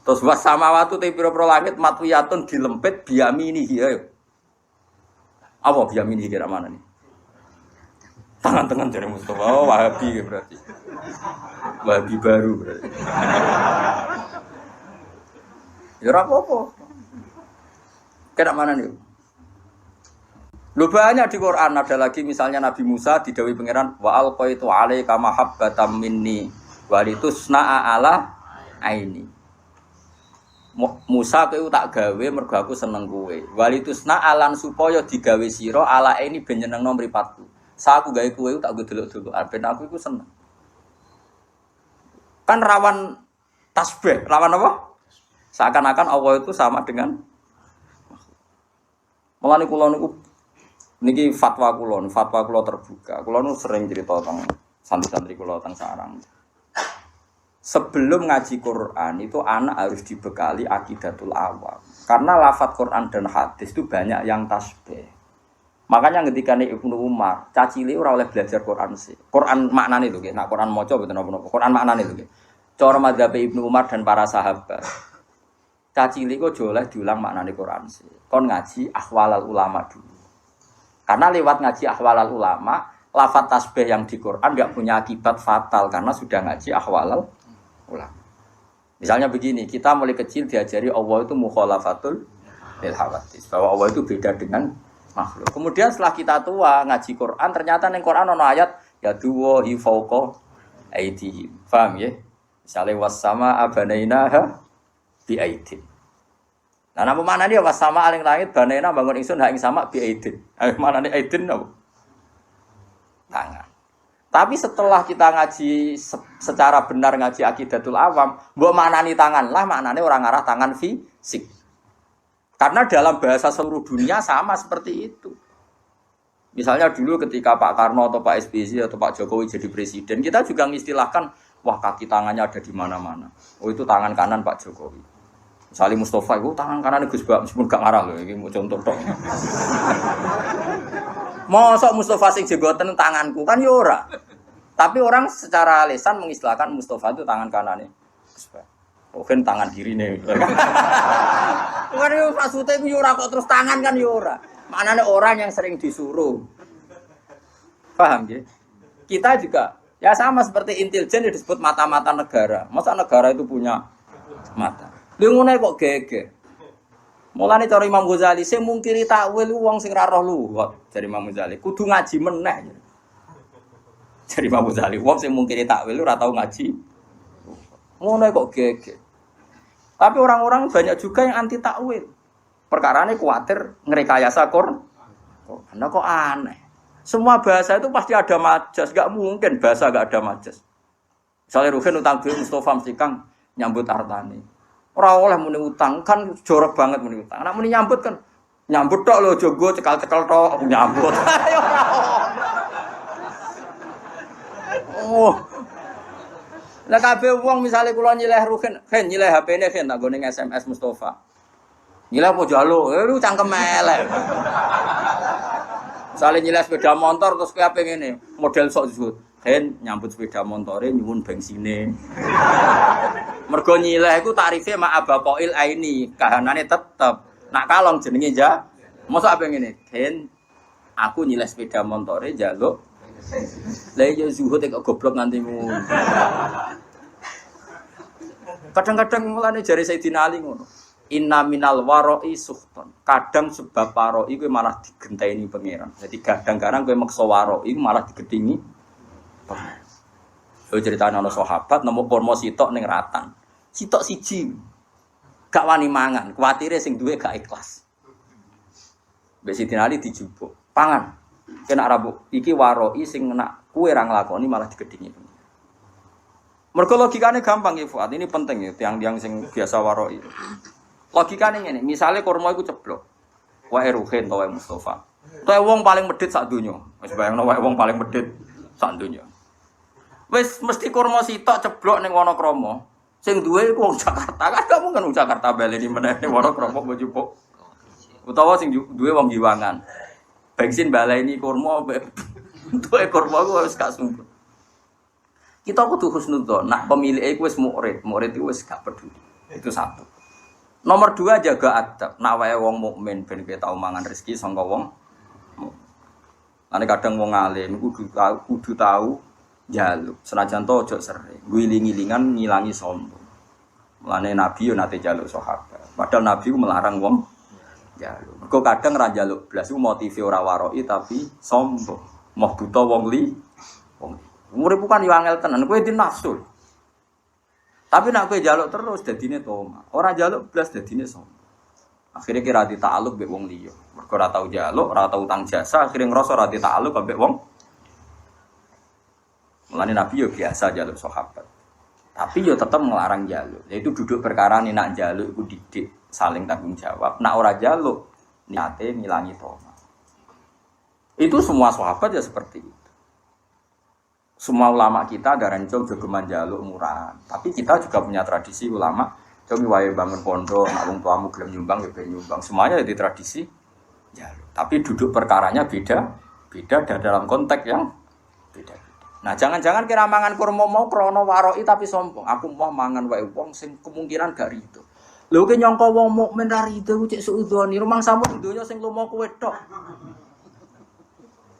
Terus was samawati te pira-pira langit matwiyatun dilempit biyamini ayo. Apa biyamini kira mana nih? Tangan-tangan dari Mustafa, oh, Wahabi berarti. Wahabi baru berarti. Ya apa-apa. Kena mana nih? Lu banyak di Quran ada lagi misalnya Nabi Musa didhawuhi pangeran wa alqaitu 'alaika mahabbatan minni walitusna'a ala aini. Musa kowe tak gawe mergo aku seneng kowe. Walitusna'a lan supaya digawe sira ala aini ben nyenengno mripatku. Saat aku gawe kowe tak delok-delok ben aku iku seneng. Kan rawan tasbih, rawan apa? Seakan-akan Allah itu sama dengan mulane kula niku niki fatwa kula terbuka. Kula nu sering cerita tentang santri-santri kula teng sarang. Sebelum ngaji Quran itu anak harus dibekali akidatul awam. Karena lafaz Quran dan hadis itu banyak yang tasbih. Makanya ketika Ibnu Umar, cacile ora oleh belajar Quran sih. Quran maknane lho nggih. Nek Quran maca mboten napa-napa. Quran maknane lho nggih. Cara mazhab Ibnu Umar dan para sahabat. Cacile kok aja oleh diulang maknane Quran sih. Kon ngaji ahwalal ulama dulu. Karena lewat ngaji ahwalal ulama, lafaz tasbih yang di Quran enggak punya akibat fatal karena sudah ngaji ahwalal ulama. Misalnya begini, kita mulai kecil diajari Allah itu mukhalafatul lil hawadits, bahwa Allah itu beda dengan makhluk. Kemudian setelah kita tua ngaji Quran, ternyata ning Quran ana ayat ya duwa hi fauqa aidihim. Paham ya? Misalnya was-sama abanainaha bi aidin. Nah, napa maknane ya was-sama aling langit banaina bangun ingsun ha ing sama bi aidin. Maknane aidin napa? Tangan. Tapi setelah kita ngaji secara benar ngaji akidatul awam, mbok maknani tangan lah maknane orang ngarah tangan fisik. Karena dalam bahasa seluruh dunia sama seperti itu. Misalnya dulu ketika Pak Karno atau Pak SBY atau Pak Jokowi jadi presiden, kita juga mengistilahkan, wah kaki tangannya ada di mana-mana. Oh itu tangan kanan Pak Jokowi. Misalnya Mustafa itu tangan kanan Gus Bak, meskipun gak ngarah loh, ini mau contoh dong. Mosok Mustafa sing jenggoten tanganku kan ya ora. Tapi orang secara lisan mengistilahkan Mustafa itu tangan kanannya Gus Bak. Mungkin tangan kirine. Kan yo maksudnya yo ora kok terus tangan kan yo ora. Maknane orang yang sering disuruh. Paham ya? Kita juga ya sama seperti intelijen disebut mata-mata negara. Masa negara itu punya mata? Lha ngono kok geger. Mulane cara Imam Ghazali sing mungkiri takwil wong sing ra roh luwat, jare Imam Ghazali. Kudu ngaji meneh. Jare Imam Ghazali, wong sing mungkiri takwil ora tau ngaji. Ngono kok geger. Tapi orang-orang banyak juga yang anti takwil. Perkarane kuatir ngrekayasa Quran. Anda kok aneh. Semua bahasa itu pasti ada majas, enggak mungkin bahasa enggak ada majas. Misalnya Ruhin utang duit Mustafa mesti Kang nyambut artane. Ora oleh muni utang kan jorok banget muni utang. Nek muni nyambut kan nyambut tok lho jogo cekal-cekal tok nyambut. Ya ora. Oh. Lah kabeh wong misale kula nyileh Ruhin, "Hen nyileh HP-ne Hen tak gone SMS Mustafa." Nyileh apa jaluk? Lu cangkem elek. Misale nyileh sepeda motor terus kowe ape ngene, model sok zuhud. Hen nyambut sepeda motore nyuwun bengsine. Mergo nyileh iku tarife mak abaqail aini, kahanane tetep. Nak kalong jenenge ja. Mosok ape ngene? Hen aku nyileh sepeda motore njaluk. Lah ya zuhud kok goblok nganti ngono. Kadang-kadang mulane jare Sayyidina Ali ngono. Inna minal waroi suhton. Kadang sebab waroi kuwi malah digenteni pangeran. Jadi kadang-kadang kowe maksa waroi malah digedingi pangeran. Yo critane ana sahabat nemu kurma sitok ning ratan. Sitok siji. Gak wani mangan, kuwatire sing duwe gak ikhlas. Mbek Sayyidina Ali dijupuk. Pangan. Kena rabuk iki waroi sing nak kowe ra nglakoni malah digedingi. Mergo logikane gampang ya Fuad, ini penting ya tiang-tiang sing biasa waroi. Logikane ngene, misale kurma iku ceblok. Wae Ruhin to wae Mustafa. Wae wong paling medhit sak donya. Wis bayangno wae wong paling medhit sak donya. Wis mesti kurma sitok ceblok ning Wonokrama. Sing duwe iku wong Jakarta. Kan gak mungkin wong Jakarta baleni meneh ning Wonokrama mbok jupuk. Utawa sing duwe wong Giwangan. Bensin baleni kurma duwe kurma ku wis gak sungguh. Kita kudu husnudzon, nak pemilih iku wis murid iku wis gak peduli. Itu satu. Nomor dua jaga adab. Nak wae wong mukmin ben kowe tau mangan rezeki saka wong. Ane kadang wong alim kudu tahu njaluk. Senajan to ojo sering. Guling-gilingan ngilangi sombong. Mulane Nabi yo nate njaluk sahabat. Padahal Nabi ku melarang wong njaluk. Mergo kadang ra njaluk blas iku motive ora waroi tapi sombong. Moh buta wong li. Umure bukan yo angel tenan, kowe di nafsu. Tapi nek kowe njaluk terus dadine toma. Ora njaluk blas dadine sombong. Akhire kira ditaaluk mbek wong liya. Mergo ora tau njaluk, ora tau utang jasa, akhire ngrasa ora ditaaluk mbek wong. Mulane Nabi yo biasa njaluk sahabat. Tapi yo tetep ngelarang njaluk. Yaitu duduk perkara nek nak njaluk iku didik saling tanggung jawab. Nek ora njaluk niate ngilangi toma. Itu semua sahabat ya seperti itu. Semua ulama kita darah jauh jogeman jaluk murahan. Tapi kita juga punya tradisi ulama. Coba wae bangun pondok, nak wong tuamu gelem nyumbang ya ben nyumbang. Semuanya jadi tradisi jaluk. Tapi duduk perkaranya beda dan dalam konteks yang beda. Nah, jangan-jangan kira mangan kurma mau krana waroi tapi sombong. Aku mau mangan wae wong sing kemungkinan gak rido. Lho ki nyangka wong mukmin ra rido ku cek suudzoni. Rumang samu donya sing lumo kowe tok.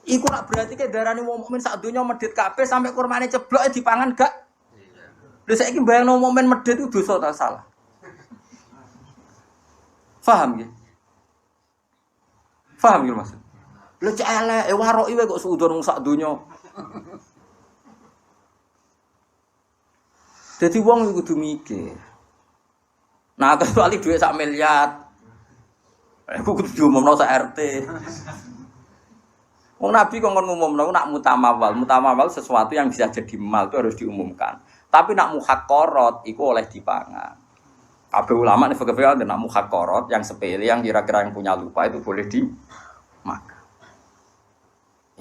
Iku nak berarti ke darani wong mukmin sak donya medhit kabeh sampai kurmane ceblok dipangan gak? Lha saiki bayangno mukmin medhit itu dosa ta salah? Paham nggih? Paham nggih maksud? Lha cek elek waroki wae kok suudzon wong sak donya. Dadi wong iku kudu mikir. Nah, kecuali dhuwit sak miliar. Aku kudu diumumno sak RT. Wong Nabi kok ngumumno nak mutamawal sesuatu yang bisa jadi mal itu harus diumumkan. Tapi nak muhaqqarat iku oleh dipangan. Kabeh ulama nih fikih ada nak muhakkorot yang sepele yang kira-kira yang punya lupa itu boleh dimakan.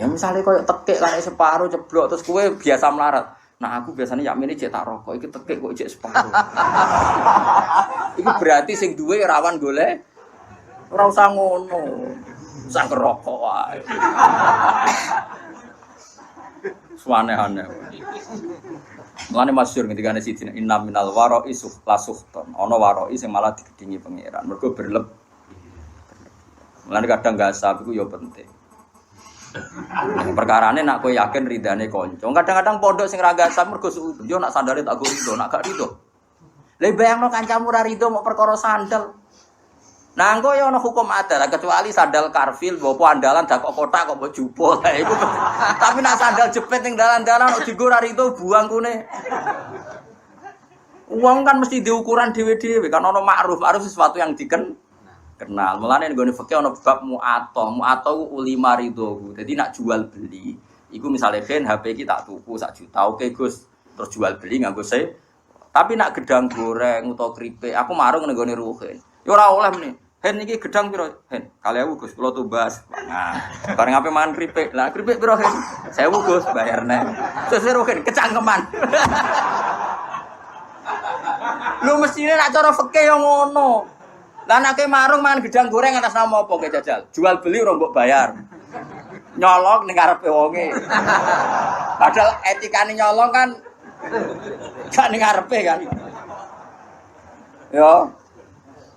Ya misalnya koyo tekek lah separuh ceblok terus kue biasa melarat. Nah aku biasanya yamin ini cetak rokok, iki tekek kok cek separuh. Iku berarti sing duwe rawan golek ora usah ngono. Sang rokok wae. Suane-ane. Mulane masyhur ketika ana siji inna minal wara'i lasuhton. Ana wara'i sing malah digedingi pangeran. Mergo berleb. Mulane kadang gasab iku ya penting. Perkarane nak kowe yakin ridane kanca. Kadang-kadang pondok sing ra gasab mergo suudon. Yo nak sandale tak go rido, nak gak rido. Lah bayangno kancamu ra rido mau perkara sandal. Nah, engko ya ana hukum adat kecuali sandal karfil, bopo andalan dak kok kotak kok mbok jupuk. Lah iku. Tapi nak sandal jepit ning dalan-dalan kok digo ra rido buang kune. Uang kan mesti diukuran dhewe-dhewe kan ana ma'ruf sesuatu yang kenal. Mulane nggone fikih ana bab mu'atoh. Mu'atoh ulima ridho. Dadi nak jual beli, iku misale ben HP iki tak tuku 1 juta. Oke, Gus. Terus jual beli nganggo se. Tapi nak gedang goreng utawa keripik, aku marung ning nggone ruhin. Ya ora oleh meneh. Hen iki gedang piro? Hen, 2000 Gus, kula tumbas. Nah, bareng ape mangan kripik. Lah kripik piro, Hen? 1000 Gus, bayarne. Terus Hen kecangkeman. Lu mestine nak cara fikih yo ngono. Lah nek marung mangan gedang goreng atas nama apa ke jajal? Jual beli ora mbok bayar. Nyolong ning ngarepe wonge. Padahal etikane nyolong kan gak ning ngarepe kan. Yo.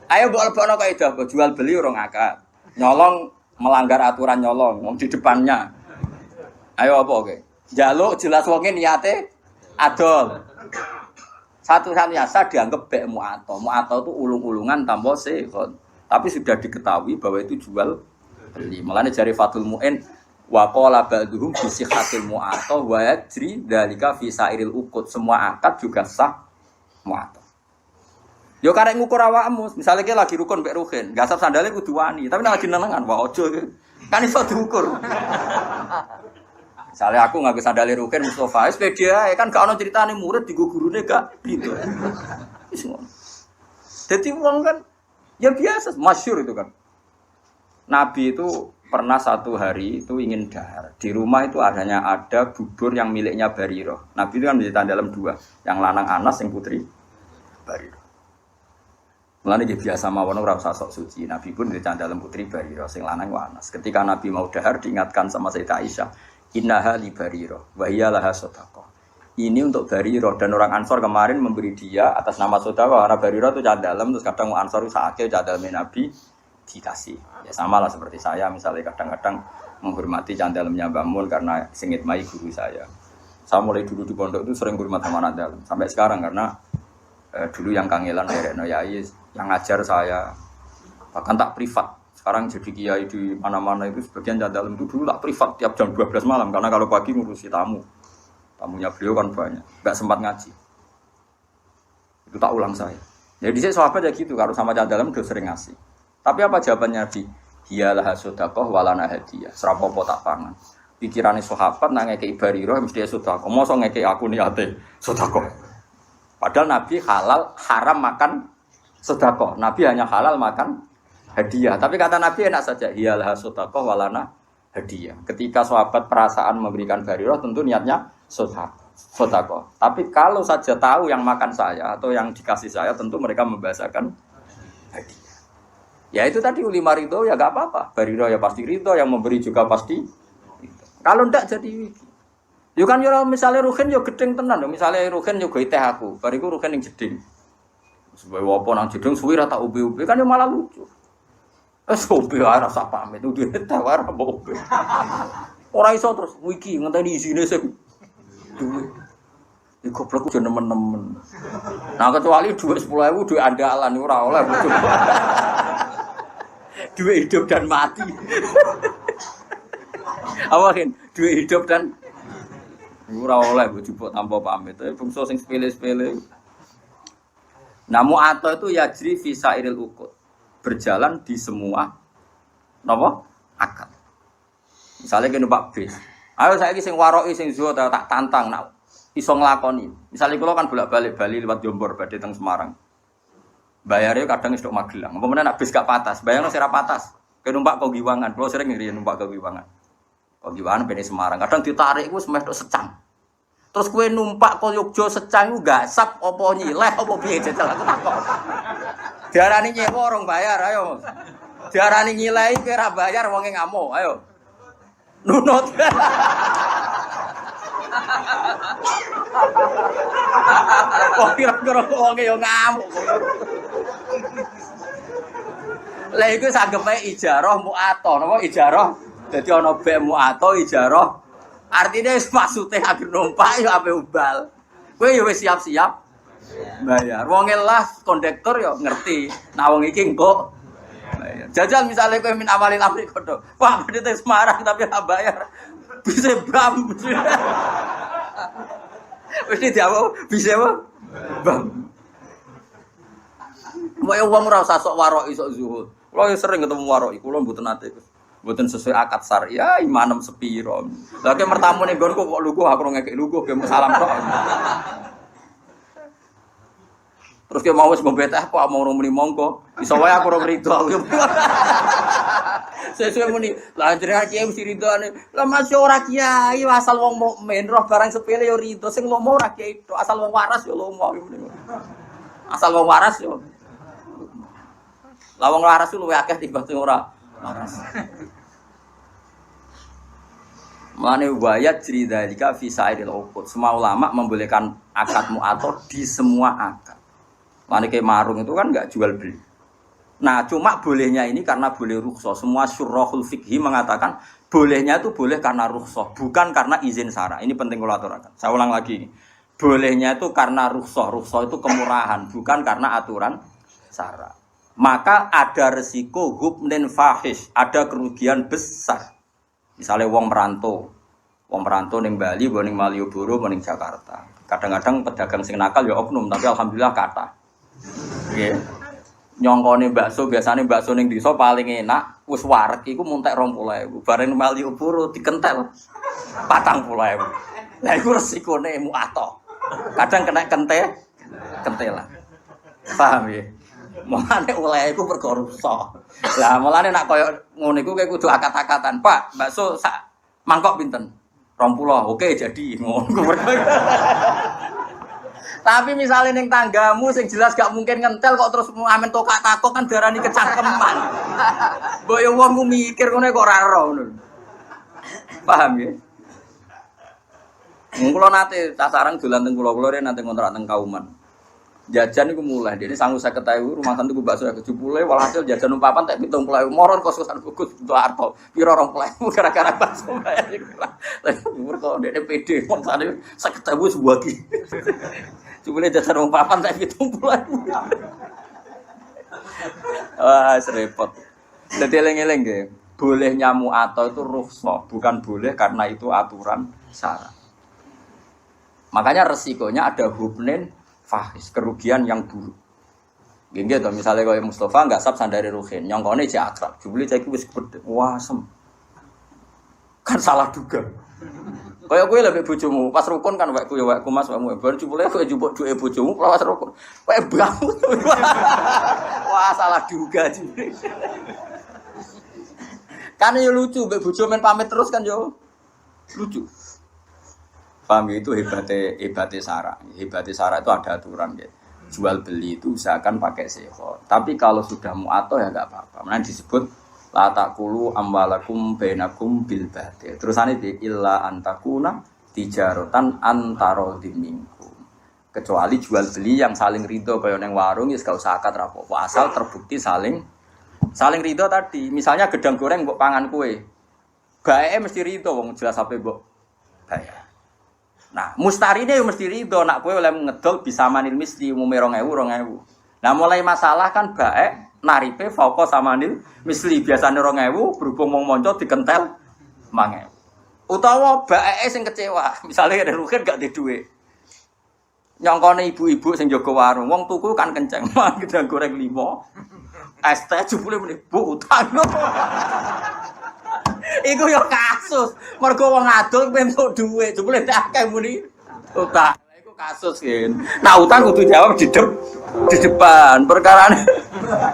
Ayo mbok lebokno kaidah jual beli ora ngakak. Nyolong melanggar aturan nyolong wong di depannya. Ayo apa oke? Njaluk jelas wonge niate adol. Satu-satunya sah dianggap bek mu'atoh. Mu'atoh itu ulung-ulungan tanpa sehon. Tapi sudah diketahui bahwa itu jual beli. Mulane jari Fathul Mu'in wa qala ba'duhum bi sihhatil mu'atoh wa yajri dzalika fi sairil uqud. Semua akad juga sah mu'atoh. Yo karek ngukur awakmu, misalnya ki lagi rukun mbek ruhin, gasap sandale kudu wani, tapi nek lagi nenengan wae aja kan iso diukur. Misalnya aku nganggo sandale ruhin Mustofa, wis pede ae kan gak ono critane murid digo gurune gak gitu. Wis ngono. Dadi wong kan ya biasa, masyhur itu kan. Nabi itu pernah satu hari itu ingin dahar. Di rumah itu ada bubur yang miliknya Barirah. Nabi itu kan menjadi dalam 2, yang lanang Anas, yang putri Barirah. Mulane nggih biasa mawon ora usah sok suci. Nabi pun di dalam putri Barirah sing lanang Anas. Ketika Nabi mau dahar diingatkan sama Sayyidah Aisyah, "Innaha li Barirah wa hiya laha shadaqah." Ini untuk Barirah dan orang Ansor kemarin memberi dia atas nama sedekah karena Barirah itu dalam terus kadang Ansor sakake dalamé Nabi dikasih. Ya sama lah seperti saya misalnya kadang-kadang menghormati dalamnya Mbah Mun karena singit mai guru saya. Saya mulai dulu di pondok itu sering hormat sama dalam sampai sekarang karena dulu yang kangelan Rekno Yai yang ngajar saya bahkan tak privat. Sekarang jadi kiai di mana-mana itu sebagian dalam itu dulu tak privat tiap jam 12 malam karena kalau pagi ngurusi tamunya beliau kan banyak, nggak sempat ngaji. Itu tak ulang saya. Jadi saya sahabat ya gitu, kalau sama dalam udah sering ngasih. Tapi apa jawabannya Nabi? Hiyalah sedekah walana hadiah. Serapopo tak pangan. Pikirannya sahabat nang ngekei Barirah mesti sedekah. Mosok ngekei aku niate sedekah. Padahal Nabi halal haram makan sedekah. Nabi hanya halal makan hadiah. Tapi kata Nabi enak saja. Hiyalah sedekah walana hadiah. Ketika sahabat perasaan memberikan Barirah tentu niatnya sedekah. Tapi kalau saja tahu yang makan saya atau yang dikasih saya tentu mereka membahasakan hadiah. Ya itu tadi ulima ridho ya gak apa-apa. Barirah ya pasti ridho, yang memberi juga pasti ridho. Kalau ndak jadi yo kan yo misalnya ruhin yo gedeng tenan, misalnya ruhin yo gawe teh aku, bariku ruhin ning jeding. Sebab apa nang jeding suwi ra tak ube-ube kan yo malah lucu. Wes ube ora rasa pamit duwe tawar apa ube. Ora iso terus wiki ngenteni isine sing duwe. Iki goblok yo nemen-nemen. Nah kecuali duit 10.000 duit andalan ora oleh bojo. Duit hidup dan mati. Awakin duit hidup dan ora oleh bojo tanpa pamit. Bungsu sing sepele-sepele. Namu atau itu yajri fi sairil uqud. Berjalan di semua napa? Akad. Misalnya kene Pak bis. Ayo saiki sing waroki sing zuhud tak tantang nak iso nglakoni. Misalnya kula kan bolak-balik Bali lewat Jombor badhe teng Semarang. Bayare kadang wis tok Magelang. Apa meneh nek bis gak patas, bayangno sira patas. Kowe numpak kok Giwangan, kulo sering ngiri numpak kok Giwangan. Kok Giwangan bene Semarang, kadang ditarik iku semeh tok Secang. Terus kowe numpak kok Yogya Secang iku gasap apa nyileh apa piye jajal aku takok. Diarani nyewa orang bayar, ayo. Diarani nyileh kowe ra bayar wonge ngamuk, ayo. Nunut. Kok kira-kira wonge yo ngamuk. Lah iku sanggepe ijarah mu'ato, napa ijarah? Dadi ana bek mu'ato ijarah. Artine wis maksude agar numpak yo ape ubal. Kowe yo wis siap-siap bayar. Wong lah kondektor yo ngerti. Nah wong iki engko bayar. Jajal misale kowe min amalin amri kodo. Wah, bedhe Semarang tapi ora bayar. Bisa bam. Wis diawo bisa apa? Bam. Moyo wong ora usah sok warok isok zuhud. Kulo sering ketemu warok, kulo mboten nate. Mboten sesuai akad syariah, imanem sepiro. Lah ke mertamu ning nggonku kok lugu aku ora ngekek lugu ke salam tok. Terus ke mau wis mbeteh kok mau muni monggo. Iso wae aku ora rido aku. Sesuai muni, lah jenengan kiai mesti ridone. Lah masih ora kiai asal wong mukmin roh barang sepele yo rido, sing lomo ora kiai tok, asal wong waras yo lomo. Asal wong waras yo. Lah wong waras ku luwih akeh timbang sing ora waras. Mane wayat jridalika fi sa'iril uqud. Semua ulama membolehkan akad mu'athah di semua akad. Mane ke marung itu kan enggak jual beli. Nah, cuma bolehnya ini karena boleh rukhsah. Semua syurahul fikhi mengatakan bolehnya itu boleh karena rukhsah, bukan karena izin syara. Ini penting kalau aturakan. Saya ulang lagi. Bolehnya itu karena rukhsah. Rukhsah itu kemurahan, bukan karena aturan syara. Maka ada resiko hubnin fahish, ada kerugian besar. Misalnya wong merantau ning Bali, ning Malioboro, ning Jakarta. Kadang-kadang pedagang sing nakal ya oknum, tapi alhamdulillah kata. Nggih. Nyongkone bakso, biasane bakso ning desa paling enak, wis wareg iku muntek 20.000. Bareng Malioboro dikentel 40.000. Lah iku resikone mu'athah. Kadang kena kentelan. Paham ya? Mulane oleh iku perkara rusak. Lah mulane nek koyo ngono iku kowe kudu akat-akatan. Pak, bakso sak mangkok pinten? 20. Oke, jadi ngono. Tapi misalnya ning tanggamu sing jelas gak mungkin ngentel kok terus amen tokak takok kan darani kecangkeman. Mbok yo wong mikir ngono kok ora ero ngono. Paham ya? Kula nate tasarang dolan teng kula nate ngontrak teng Kauman. Jajan iku mulai, dene sanggup 50.000 rumah santu ku bakso 70.000 walhasil jajan umpapan tek 70.000 moron kos-kosan bagus untuk harta. Piro 20.000 gara-gara bakso kaya iku lah. Umur kok dene pede wong sane 50.000 sebuah ki. Jebule jajan umpapan tek 70.000. Wah, repot. Dadi eling-eling nggih. Bolehnya mu'athah itu rukhsah, bukan boleh karena itu aturan syara. Makanya resikonya ada hubnin fahis, kerugian yang buruk. Gini gitu, misalnya kalau Mustafa nggak sab sandari Ruhin, nyongkone cek akrab, jubli cek wis gede, wasem, kan salah juga. Kayak gue lebih bojomu, pas rukun kan wakku ya wakku mas wakmu, baru jubli gue jubuk duit bojomu, pas rukun, kayak bangun, wah salah juga jubli. Kan ya lucu, bojo main pamit terus kan yo lucu. Paham itu hebatnya syara. Hebatnya syara itu ada aturan ya. Jual beli itu usahakan pakai seho. Tapi kalau sudah mu'athah ya enggak apa-apa. Mana disebut la taqulu amwalakum bainakum bil batil. Terusane di illa antakuna tijaratan antara minkum. Kecuali jual beli yang saling ridho kaya ning warung ya gak usah akad rapopo. Asal terbukti saling ridho tadi. Misalnya gedang goreng mbok pangan kue. Baeke mesti ridho wong jelas ape mbok bayar. Nah, mustarine yo mesti rido nak kowe oleh ngedol bisa manil misli umume 2.000. Nah, mulai masalah kan baek naripe fauqa samanil misli biasane 2.000 berhubung mong monco dikentel 5.000. Utawa baeke sing kecewa, misale ada rugen gak di dhuwit. Nyongkone ibu-ibu sing jaga warung, wong tuku kan kenceng, gedang goreng 5. Es teh jebule muni, "Bu, utang." Iku yo kasus. Mergo wong adol entuk dhuwit, jebule tak akeh muni utang. Iku kasus kan. Nah utang kudu jawab di di depan perkara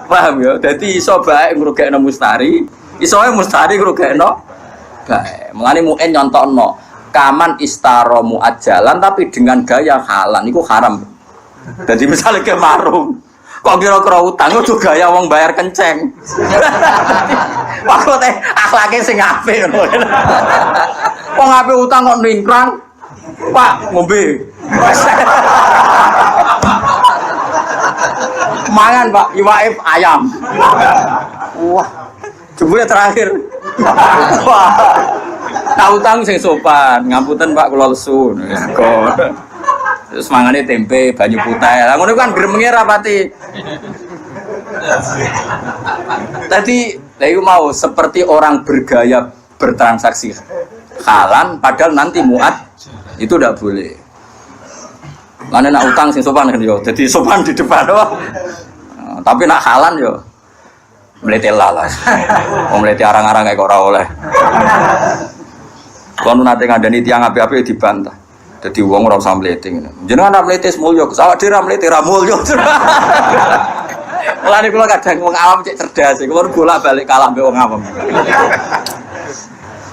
paham ya. Jadi iso baik ngrugekno mustari, iso ae mustari ngrugekno baik. Mulane muen nyontokno kaman istaro muajalan tapi dengan gaya halan iku haram. Jadi misalnya ke marung kok kira-kira utang itu gaya wong bayar kenceng. Maksudnya akhlaknya sing apik ngono. Wong apik utang kok ningkrang. Pak, ngombe. Mangan, Pak, iwake ayam. Wah. Jebule terakhir. Wah. Tak utang sing sopan. Ngapunten, Pak, kula lesu. Terus mangane tempe, banyu putih. Lah ngono kan gremenge rapati. Tadi saya mau seperti orang bergaya bertransaksi halan padahal nanti muat itu tidak boleh. Mana nak utang sing sopan kan yo. Jadi sopan di depan doh. Tapi nak halan yo mletela lah. Wong mlete arang-arang kayak ora oleh. Kalau nate ngandani tiang api-api dibantah. Jadi uang ora usah mlete ngene. Jenengan ora mlete mulya, awak dhewe ora mlete ra mulya. Mulane kula kadang wong awam cek cerdas, kula bolak-balik kalah mbek wong awam.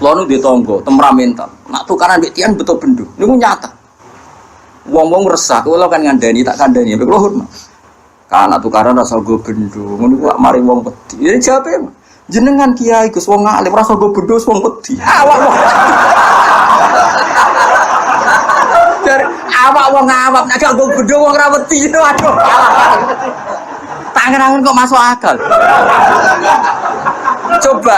Kula nu di tangga, temperamental. Nak tukaran mbek tiyang betul bendo. Niku nyata. Wong-wong resah, kula kan ngandani tak kandhani mbek kula hormat. Kan nak tukaran rasa go bendo. Ngono ku mari wong wedi. Ya jawabe jenengan kiai Gus wong alim rasa go bendo wong wedi. Awak awak wong awak nek gak gedhe wong ra wedi aduh. Tangan-tangan kok masuk akal. Coba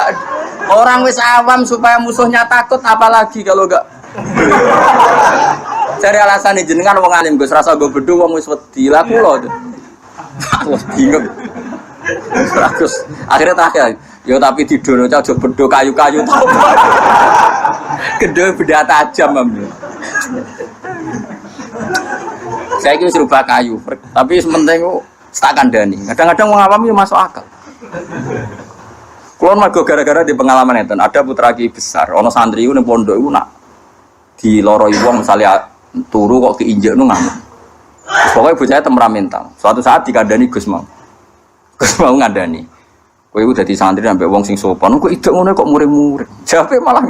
orang wis awam supaya musuhnya takut apalagi kalau enggak. Cari alasan jenengan wong alim Gus rasa go gedhe wong wis wedi. Lah kula. Wah bingung. Terus akhirnya terakhir yo tapi didono aja bedho kayu-kayu to. Gedhe benda tajam ambil. Saya kira serubah kayu, tapi sementing tak kandani. Kadang-kadang wong awam itu masuk akal. Kulon mago gara-gara di pengalaman itu, ada putra ki besar, ono santri itu ning pondok itu nak diloroi wong misalnya turu kok keinjek nu ngamuk. Pokoknya bocahnya temperamental. Suatu saat dikandani Gus mau ngandani. Kowe udah di santri sampai wong sing sopan, kok idek ngono kok muring-muring. Jawabe malah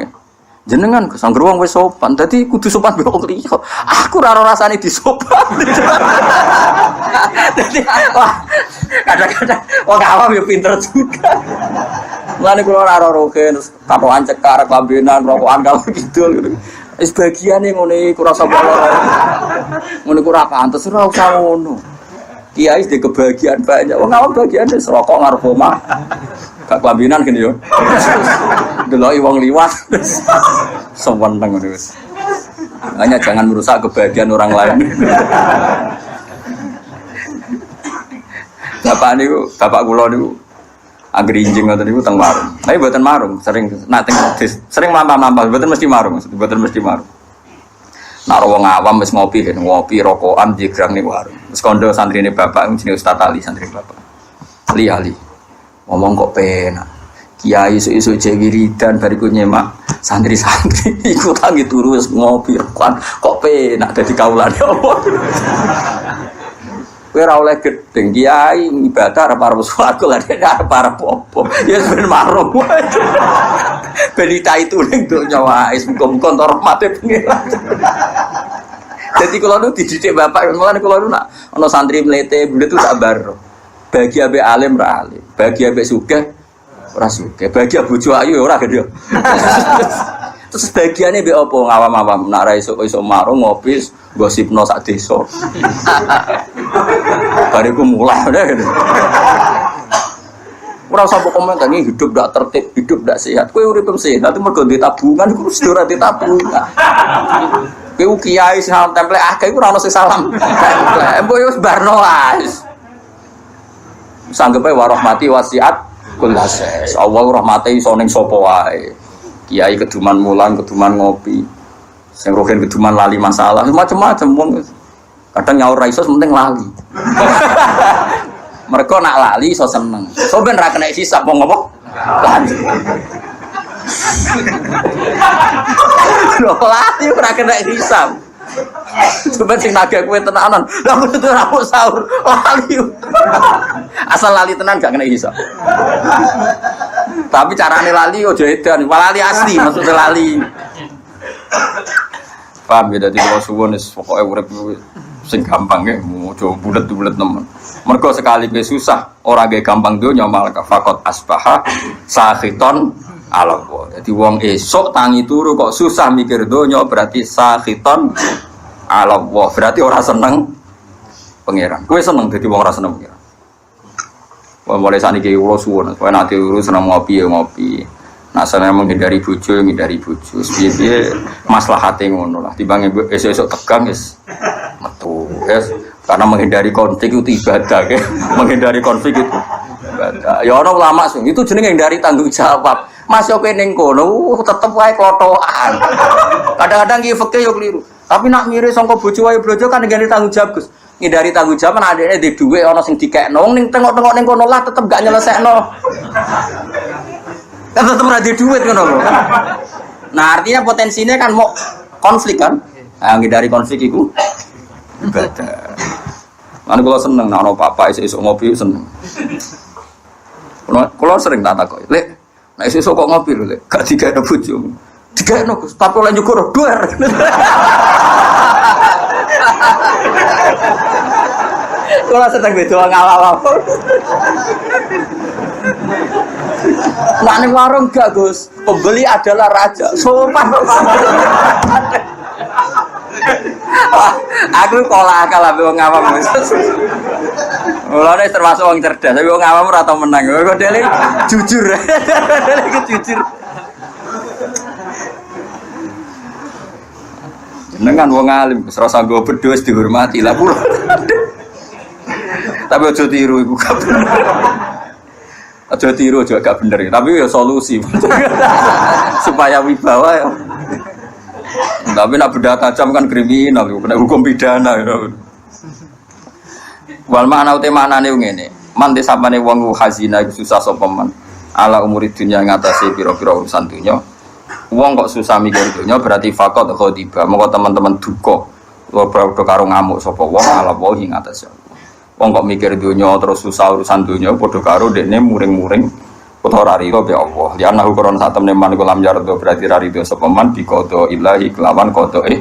jenengan sangger wong wis sopan, dadi kudu sopan mbek wong liya. Aku ora rasane disopan. Dadi wah, kadang-kadang wong awam yo pinter juga. Mulane kula ora roke terus katokan cekar klambenan rokokan kalau gitu. Wis bagiane ngene iku rasa bolor. Ngono iku ora pantes ora usah ngono. Kiai di kebahagiaan banyak, wong awam bagian wis rokok ngarep omah. Gak kelambinan gini yo. Deloki wong liwat. Seweneng ngono wis. Hanya jangan merusak kebahagiaan orang lain. Bapak kula niku anggere injing ngoten niku teng marung. Tapi mboten marung, sering mampah-mampah, mboten mesti marung, mboten mesti marung. Nak wong awam wis ngopi rokokan digrang ning warung. Wis kondo santrine bapak jenenge Ustaz Ali, santri bapak. Ali. Ngomong kok penak. Kiai isu-isu wiridan bariku nyemak santri-santri iku tangi turu wis ngopi rokokan kok penak dadi kaulane Allah. Kowe ora oleh gedeng kiai ibadah arep swarga lha arep apa? Ya ben marung wae. Berita itu ning donya wae muga-muga entuk rahmate pengiran. Jadi kalau nu dididik bapak, mulane kalau nu nak ana santri mlete bule itu tak baro. Bagi abe alim ra alim, bagi abe sugih ora sugih, bagi bojo ayu ora gede. Terus bagiane mbek apa ngawam-awam nak ra iso marung ngopi gosipno sak desa. Bariku mulai udah gitu. Ora usah komentar ini hidup ndak tertib, hidup ndak sehat. Kowe urip sehat, mergo ndek tabungan iku mesti ora ditabungan. Kowe kiai salam template akeh iku ora ono sing salam. Mbok yo barno wis. Sanggepe warahmati wasiat kullases. Allah rahmate iso ning sapa wae. Kiai keduman mulang, keduman ngopi. Sing rogen keduman lali masalah, macam-macam wong. Kadang nyaur ra iso penting lali. Mereka nak lali iso seneng. So ben ra kena hisab wong apa? Lali. Lali ora kena hisab. Coba sing nagih kowe tenanan. Lah bener ora mau sahur. Lali. Asal lali tenan gak kena iso. Tapi carane lali ojo edan, lali asli maksudnya lali. Paham ya, dadi kula suwun wis pokoke urip sing gampang ya, ojo bulet-bulet nemen. Mergo sekali kowe susah, ora ge gampang donya malah fakot asbaha sakhiton ala Allah. Jadi wong esuk tangi turu kok susah mikir donya berarti sakhiton ala Allah. Berarti ora seneng pangeran. Kowe seneng dadi wong ora seneng pangeran. Wong mulai saniki kula suwun, kowe nek turu seneng ngopi ya ngopi. Nek seneng menghindari bojo piye-piye maslahate ngono lah. Timbang esuk-esuk tegang wis metu. Karena menghindari konflik itu ibadah ke. Menghindari konflik itu ibadah. Ya ana ulama sing itu jenenge hindari tanggung jawab. Mas yo ning kono tetep wae klotokan. Kadang-kadang ki fikih yo keliru. Tapi nak mirip sangka bojo wae blojo kan ngene tanggung jawab, Gus. Ngindari tanggung jawab kan adekne di dhuwit ana sing dikekno ning tengok-tengok ning kono lah tetep gak nyelesekno. Kan tetep ora di dhuwit ngono lho. Nah, artinya potensinya kan mau konflik kan. Nah, ngindari konflik iku ibadah. Lan kula seneng nek ana papa esuk ngopi seneng. Kula sering tak takoki, "Lek, nek esuk kok ngopi lho, Lek? Gak digawe bojo." Digawe Gus, tapi lan nyukur duer. Kula sedang beda ngawal-awal. Nek ning warung gak, Gus. Pembeli adalah raja. Sopan. Aku kolah akal ambek wong awam wis. Mulane termasuk wong cerdas, tapi wong awam ora tau menang. Kok dhewe jujur. Dhewe jujur. Jenengan wong alim, wis rasa nggo bedho wis dihormati lah kula. Tapi aja tiru iku gak bener. Aja tiru aja gak bener, tapi ya solusi. Supaya wibawa ya. Tapi nak benda tajam kan kriminal, kena hukum pidana. Wal makna utemanane ngene. Man desapane wong hazina iku susah sapa man. Ala umuri dunya ngatasi pira-pira urusan dunya. Wong kok susah mikir dunya berarti fakot khodiba. Monggo teman-teman duka. Padha karo ngamuk sapa wong ala wae ngatasi. Wong kok mikir dunya terus susah urusan dunya padha karo dekne muring-muring utawa rarido be Allah. Li annahu qur'an satamne man kulam yardo berarti rarido sapa man bi qada ilahi kelawan qadae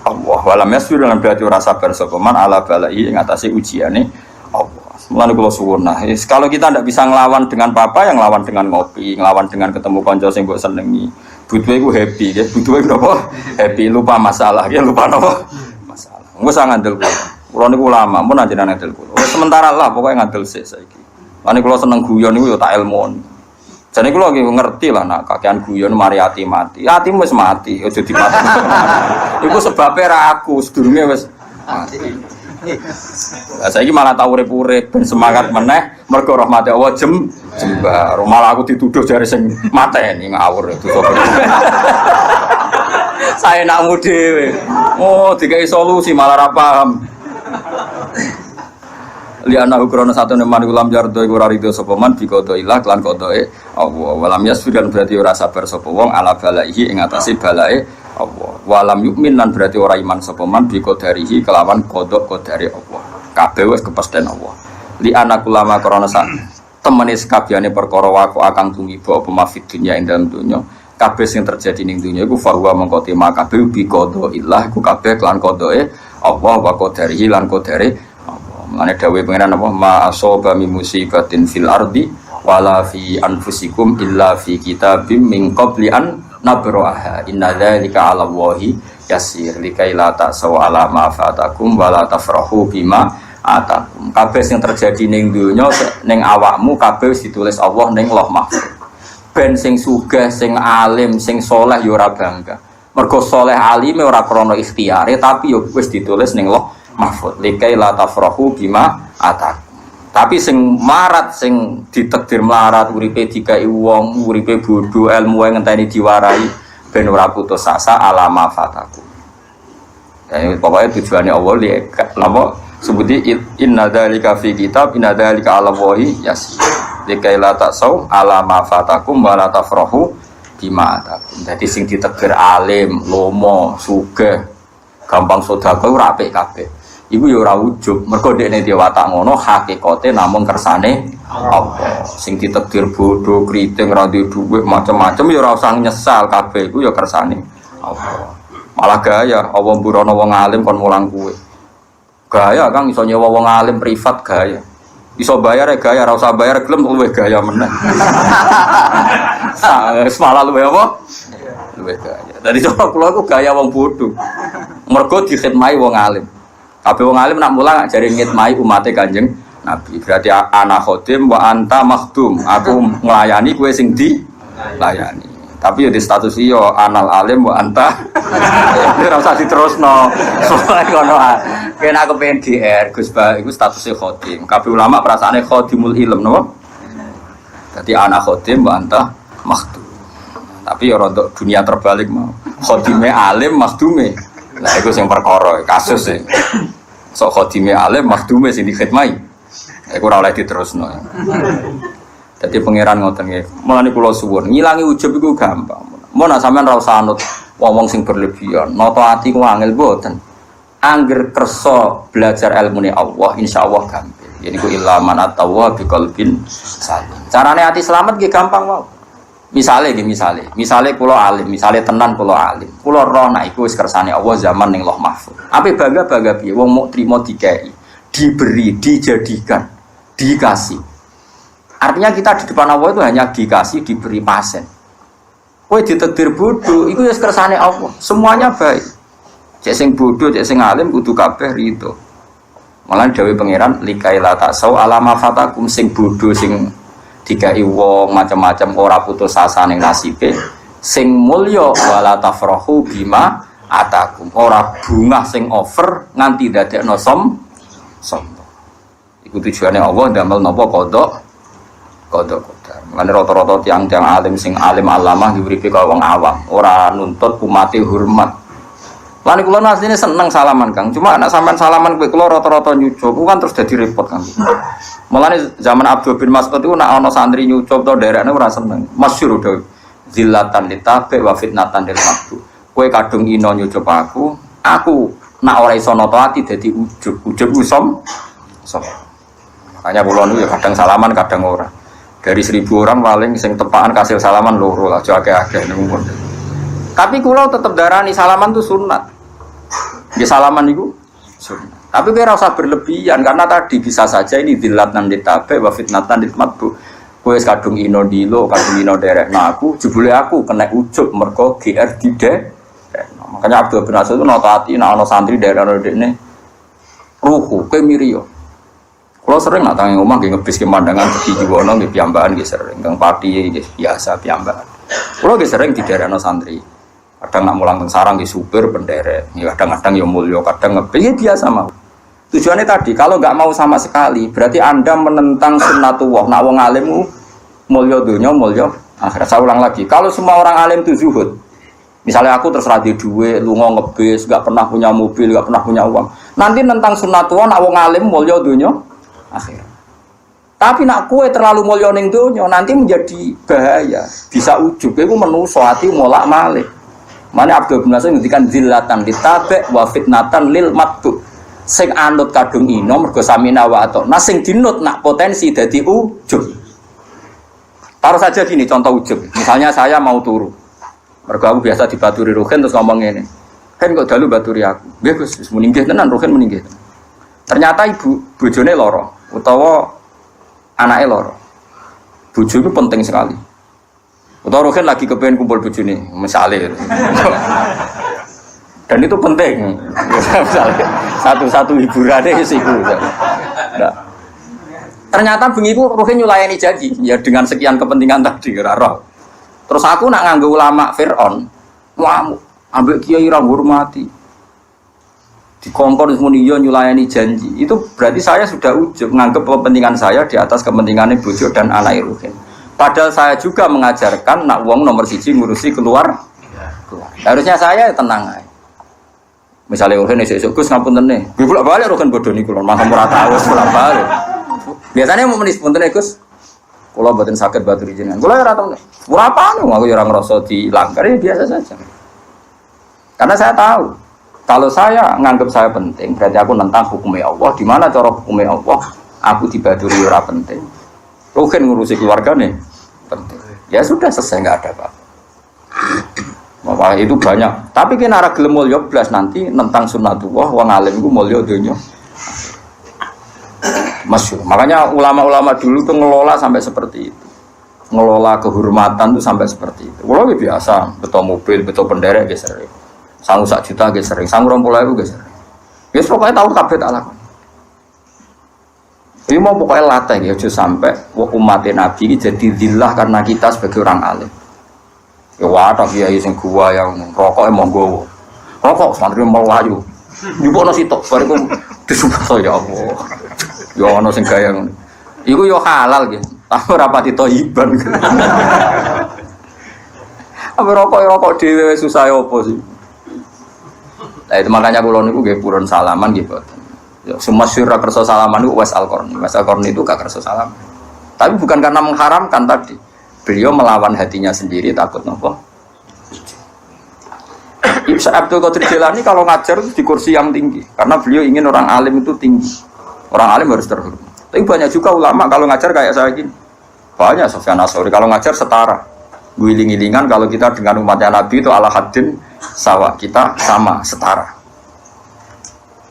Allah. Walam yasbir lan berarti ora sabar sapa man ala balai ing atase ujiane Allah. Mulane kula suwun nah, kalau kita ndak bisa nglawan dengan papa yang nglawan dengan ngopi, nglawan dengan ketemu kanca sing mbok senengi. Butuhe iku happy ya, butuhe napa? Happy, lupa masalah ya, lupa napa? Masalah. Engko sak ngandel kula. Kula niku ulama, mun anjenengan ngandel kula. Sementara lah pokoke ngandel sik saiki. Lan kula seneng guyon niku ya tak ilmon. Jane kula lagi ngerti lah nak kakean guyon mari ati mati. Atimu wis mati, aja dipati. Iku sebabe ra aku, sedurunge wis mati. Lah saiki malah tau urip-urip ben semangat meneh mergo rahmate Allah jembar. Malah aku dituduh jare sing mateni ngawur itu sapa. Saya nakmu dhewe. Oh, dikai solusi malah ra paham. Liana ukrono satu neman ulam jardo iku ora rido sapa man bi qada ilah lan qadae Allah. Walam yasfiran berarti ora sabar sapa wong ala balaihi ing atase balae Allah. Walam yukmin lan berarti ora iman sapa man bi qadarihi kelawan qada qadare Allah. Kabeh wis kepesten Allah. Liana ulama krana sak temene sakabehane perkara waku akang tumiba apa mafid dunya ing dalem dunya. Kabeh sing terjadi ning dunya iku fahuwa mengko tema kabeh bi qada ilah iku kabeh kelan qadae Allah wa qadarihi lan qadare Mane dawuh pengenan apa ma asaba min musibatin fil ardi wala fi anfusikum illa fi kitabim min qabli an nabraha inna dzalika 'ala Allahi yasir likai la ta'saw 'ala ma fatakum wala tafrahu bima atakum. Kabeh sing terjadi ning donya ning awakmu kabeh ditulis Allah ning Lauh Mahfuz. Ben sing sugih, sing alim, sing saleh ya ora bangga. Mergo saleh alime ora krana ikhtiyare tapi ya wis ditulis ning Lauh Mahfud likai la tafrahu bima atak. Tapi sing marat sing ditakdir melarat uripe dikai wong uripe bodho ilmu wae ngenteni diwarai ben ora putus asa alama fataku. Ya pokoke tujuane Allah li napa sebuti inna dzalika fi kitab inna dzalika ala wahi yasir. Likai la tasau alama fatakum wa la tafrahu bima atakum. Dadi sing ditakdir alim, lomo, sugih gampang sedekah ora apik kabeh. Iku ya ora ujub, mergo dekne dhewe watak ngono hakikate namung kersane Allah. Sing ditakdir bodoh, kriting, ra duwe dhuwit, macam-macam ya ora usah nyesal kabeh iku ya kersane Allah. Malah gaya Allah mburono wong alim kon mulang kuwe. Gaya Kang iso nyewa wong alim privat gaya. Iso bayar ya gaya, ora usah bayar gelem luwih gaya meneh. Malah luwih apa? Luwih gaya. Dari cara kula iku gaya wong bodoh. Mergo dikhidmati wong alim. Kabeh wong alim nak mulang jare ngitmai umate Kanjeng Nabi. Berarti ana khodim wa anta makhdum. Aku nglayani kowe sing dilayani. Tapi ya di status iyo anal alim wa anta. Ora usah diterusno. Soale ngono ae. Kena aku pengen GR Gus Ba iku statusé khodim. Kabeh ulama perasaane khodimul ilm napa? Dadi ana khodim wa anta makhdum. Tapi ya rodok dunia terbalik mau. Khodime alim makhdume. Lah iku sing perkara kasus e. Sok khodime alim makhdume sing dikhidmati. Iku ora oleh diterusno. Dadi pangeran ngoten nggih. Mulane kula suwun, ngilangi ujub iku gampang. Mun sampean ora usah anut wong sing berlebihan. Nata ati ku angel mboten. Angger kersa belajar ilmune Allah, insyaallah gampang. Jadi ku ilaman atawa biqalbin salim. Carane ati selamat nggih gampang wae. Misale kula alim, misale tenan kula alim. Kula roh nek iku wis kersane Allah zaman ning Lauh Mahfuz. Ape bangga-bangga piye wong muk trimo dikei, diberi, dijadikan, dikasih. Artinya kita di depan Allah itu hanya dikasih, diberi pasen. Kowe ditakdir bodoh, iku wis kersane Allah. Semuanya baik. Cek sing bodoh, cek sing alim kudu kabeh rido. Malah dawuh pangeran likaila tasau alama fatakum sing bodoh sing dikai wong macam-macam ora putus asa ning nasibe sing mulya wala tafrahu bima atakum ora bungah sing over nganti dadekno sombong. Iku tujuane Allah ndamel napa kodok. Lan rata-rata tiang-tiang alim sing alim alamah diberi kaya wong awam, ora nuntut umate hormat. Lan kula asline seneng salaman Kang, cuma anak sampean salaman kowe kula rata-rata nyucup, kan terus dadi repot Kang. Mulane zaman Abdul bin Mas'ud itu nak ana santri nyucup to derekne ora seneng. Masyhur dhewe. Zillatan litabe wa fitnatan lil maqbu. Kowe kadung ino nyucup aku nak ora iso nata ati dadi ujub. Ujub ku som. Makanya kula niku ya kadang salaman kadang ora. Dari 1000 orang paling sing tepakan kasil salaman loro lah, aja akeh-akeh niku. Tapi kula tetep darani salaman itu sunat. Nggih salaman niku sunat. Tapi kowe ora usah berlebihan karena tadi bisa saja ini dzillatan litabe wa fitnatan lil maqbu. Kowe wis kadung ino dilo, kadung ino derekno aku, jebule aku kena ujub mergo GR dide. Makanya Abdul bin Mas'ud itu nata ati nek ana santri daerah dekne ruhu kowe miriyo. Kalau sering nak tangi omah nggih ngebis pemandangan di Jiwono nggih piyambakan nggih sering, Kang Pati nggih biasa piyambakan. Kalau nggih sering diderekno santri. Kadang nak mulang teng sarang nggih supir penderek, ya kadang-kadang ya mulya, kadang ngebis biasa mau. Tujuannya tadi kalau enggak mau sama sekali, berarti Anda menentang sunnatullah. Nak wong alim mulya dunya, mulya akhirat. Saya ulang lagi, kalau semua orang alim itu zuhud. Misalnya aku terserah di duit, lunga ngebis, enggak pernah punya mobil, enggak pernah punya uang. Nanti nentang sunnatullah nak wong alim mulya dunya akhirat. Tapi nak kue terlalu mulya ning donya nanti menjadi bahaya, bisa ujub iku menungso ati molak-malik. Mane Abdul bin Mas'ud ngendikan zillatan litabe wa fitnatan lil matbu. Sing anut kadung ino mergo samina wa ato. Nah sing dinut nak potensi dadi ujub. Taruh saja gini contoh ujub. Misalnya saya mau turu. Mergo aku biasa dibaturi Ruhin terus ngomong ngene. Kan kok dalu baturi aku. Nggih Gus, wis meninggal tenan Ruhin meninggal. Ternyata bojone lara utawa anake lara. Bojo itu penting sekali. Utawa Ruhin lagi kepengen kumpul bojone, misale. Dan itu penting. Misalnya satu-satu hiburannya iku. Nah. Ternyata bengi ku Ruhin nyulayani janji ya dengan sekian kepentingan tadi ora roh. Terus aku nak nganggo ulama Fir'aun, ngamuk, ambek kiai ra ngurmati. Dikongkon muni yo nyulayani janji. Itu berarti saya sudah ujub nganggep kepentingan saya di atas kepentingannya bojo dan anak Ruhin. Padahal saya juga mengajarkan nak wong nomor 1 ngurusi keluar. Harusnya saya tenang aja. Misalnya Ruhin esuk-esuk Gus ngapunten nih. Nggih bolak-balik Ruhin bodoni kula, mangke ora tau bolak-balik. Biasanya mau menis punten Gus. Kula mboten saged baturi jenengan. Kula ora tau. Berapa aku ya ora ngrasa dilanggar ya biasa saja. Karena saya tahu Kalau saya nganggap saya penting, berarti aku nentang hukumnya Allah. Di mana cara hukumnya Allah? Aku dibaduri ora penting. Ruhin ngurusi keluarga nih penting. Ya sudah selesai, nggak ada apa-apa. Bapak itu banyak. Tapi kena arah gelem mulya blas nanti nentang sunnatullah wong alim ku mulya donya. Masyhur. Makanya ulama-ulama dulu tuh ngelola sampai seperti itu. Ngelola kehormatan tuh sampai seperti itu. Kalau biasa, betul mobil, betul penderek ge sering. Sangu 1 juta ge sering, sangu 20.000 ge sering. Wis pokoke tau kabeh tak lakoni. Ini mau pokoknya latih ya, aja sampai umat Nabi ini jadi zillah karena kita sebagai orang alim. Ya wadah kiai sing gua yang rokok monggo. Rokok santri melayu. Nyuwun sitok bariku disumpah ya Allah. Ya ana sing gaya ngono. Iku ya halal nggih. Tapi ora pati thayyiban. Apa rokok dhewe susah opo sih? Nah itu makanya kula niku nggih purun salaman nggih boten. Ya semua syura kerso salaman itu Uwais Al-Qarni. Uwais Al-Qarni itu gak kerso salam. Tapi bukan karena mengharamkan tadi. Beliau melawan hatinya sendiri takut nopo. Ibnu Abdul Qadir Jilani kalau ngajar itu di kursi yang tinggi karena beliau ingin orang alim itu tinggi. Orang alim harus terhormat. Tapi banyak juga ulama kalau ngajar kayak saya gini. Banyak Sufyan Ats-Tsauri kalau ngajar setara. Guling-gilingan kalau kita dengan umatnya Nabi itu ala haddin sawa, kita sama setara.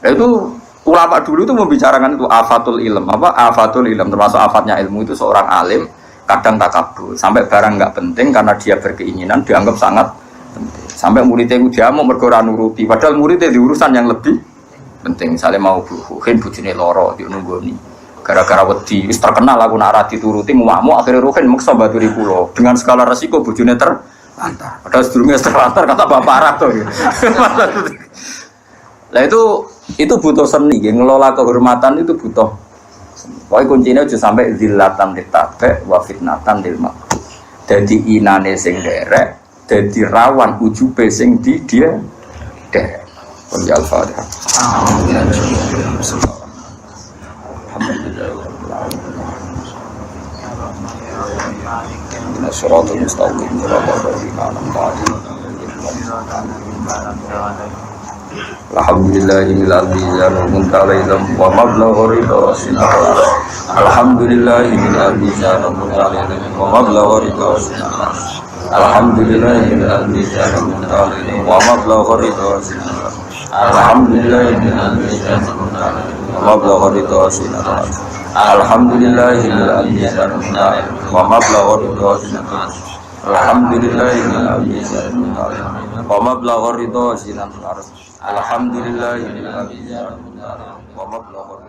Itu ulama dulu itu membicarakan itu afatul ilm, afatul ilm termasuk afatnya ilmu itu seorang alim kadang takabur sampai barang nggak penting karena dia berkeinginan dianggap sangat penting. Sampai muridnya itu dia mau mergora nuruti, padahal muridnya di urusan yang lebih penting. Misalnya mau buhin bujune loro di nunggoni, gara-gara wedi, terkenal aku nak dituruti mau akhirnya ruhin maksa baturi kulo dengan skala resiko bujune terlantar. Padahal sebelumnya terlantar kata bapak Arab tuh. Nah itu butuh seni, ngelola kehormatan itu butuh. Pokoknya kuncinya aja sampai zillatan ditabe wa fitnatan lil maqbul. Jadi inane sing derek, jadi rawan ujube sing di dia derek. Al Fatihah. Alhamdulillah. Shiratal mustaqim. Alhamdulillahil muntalim wa mablaghu ridha sinar. Alhamdulillahil muntalim wa mablaghu ridha sinar. Alhamdulillahil muntalim wa mablaghu ridha sinar. Alhamdulillahil muntalim wa mablaghu ridha sinar. Alhamdulillahil muntalim wa mablaghu ridha sinar. Alhamdulillahil muntalim wa mablaghu ridha sinar. Alhamdulillahil muntalim wa mablaghu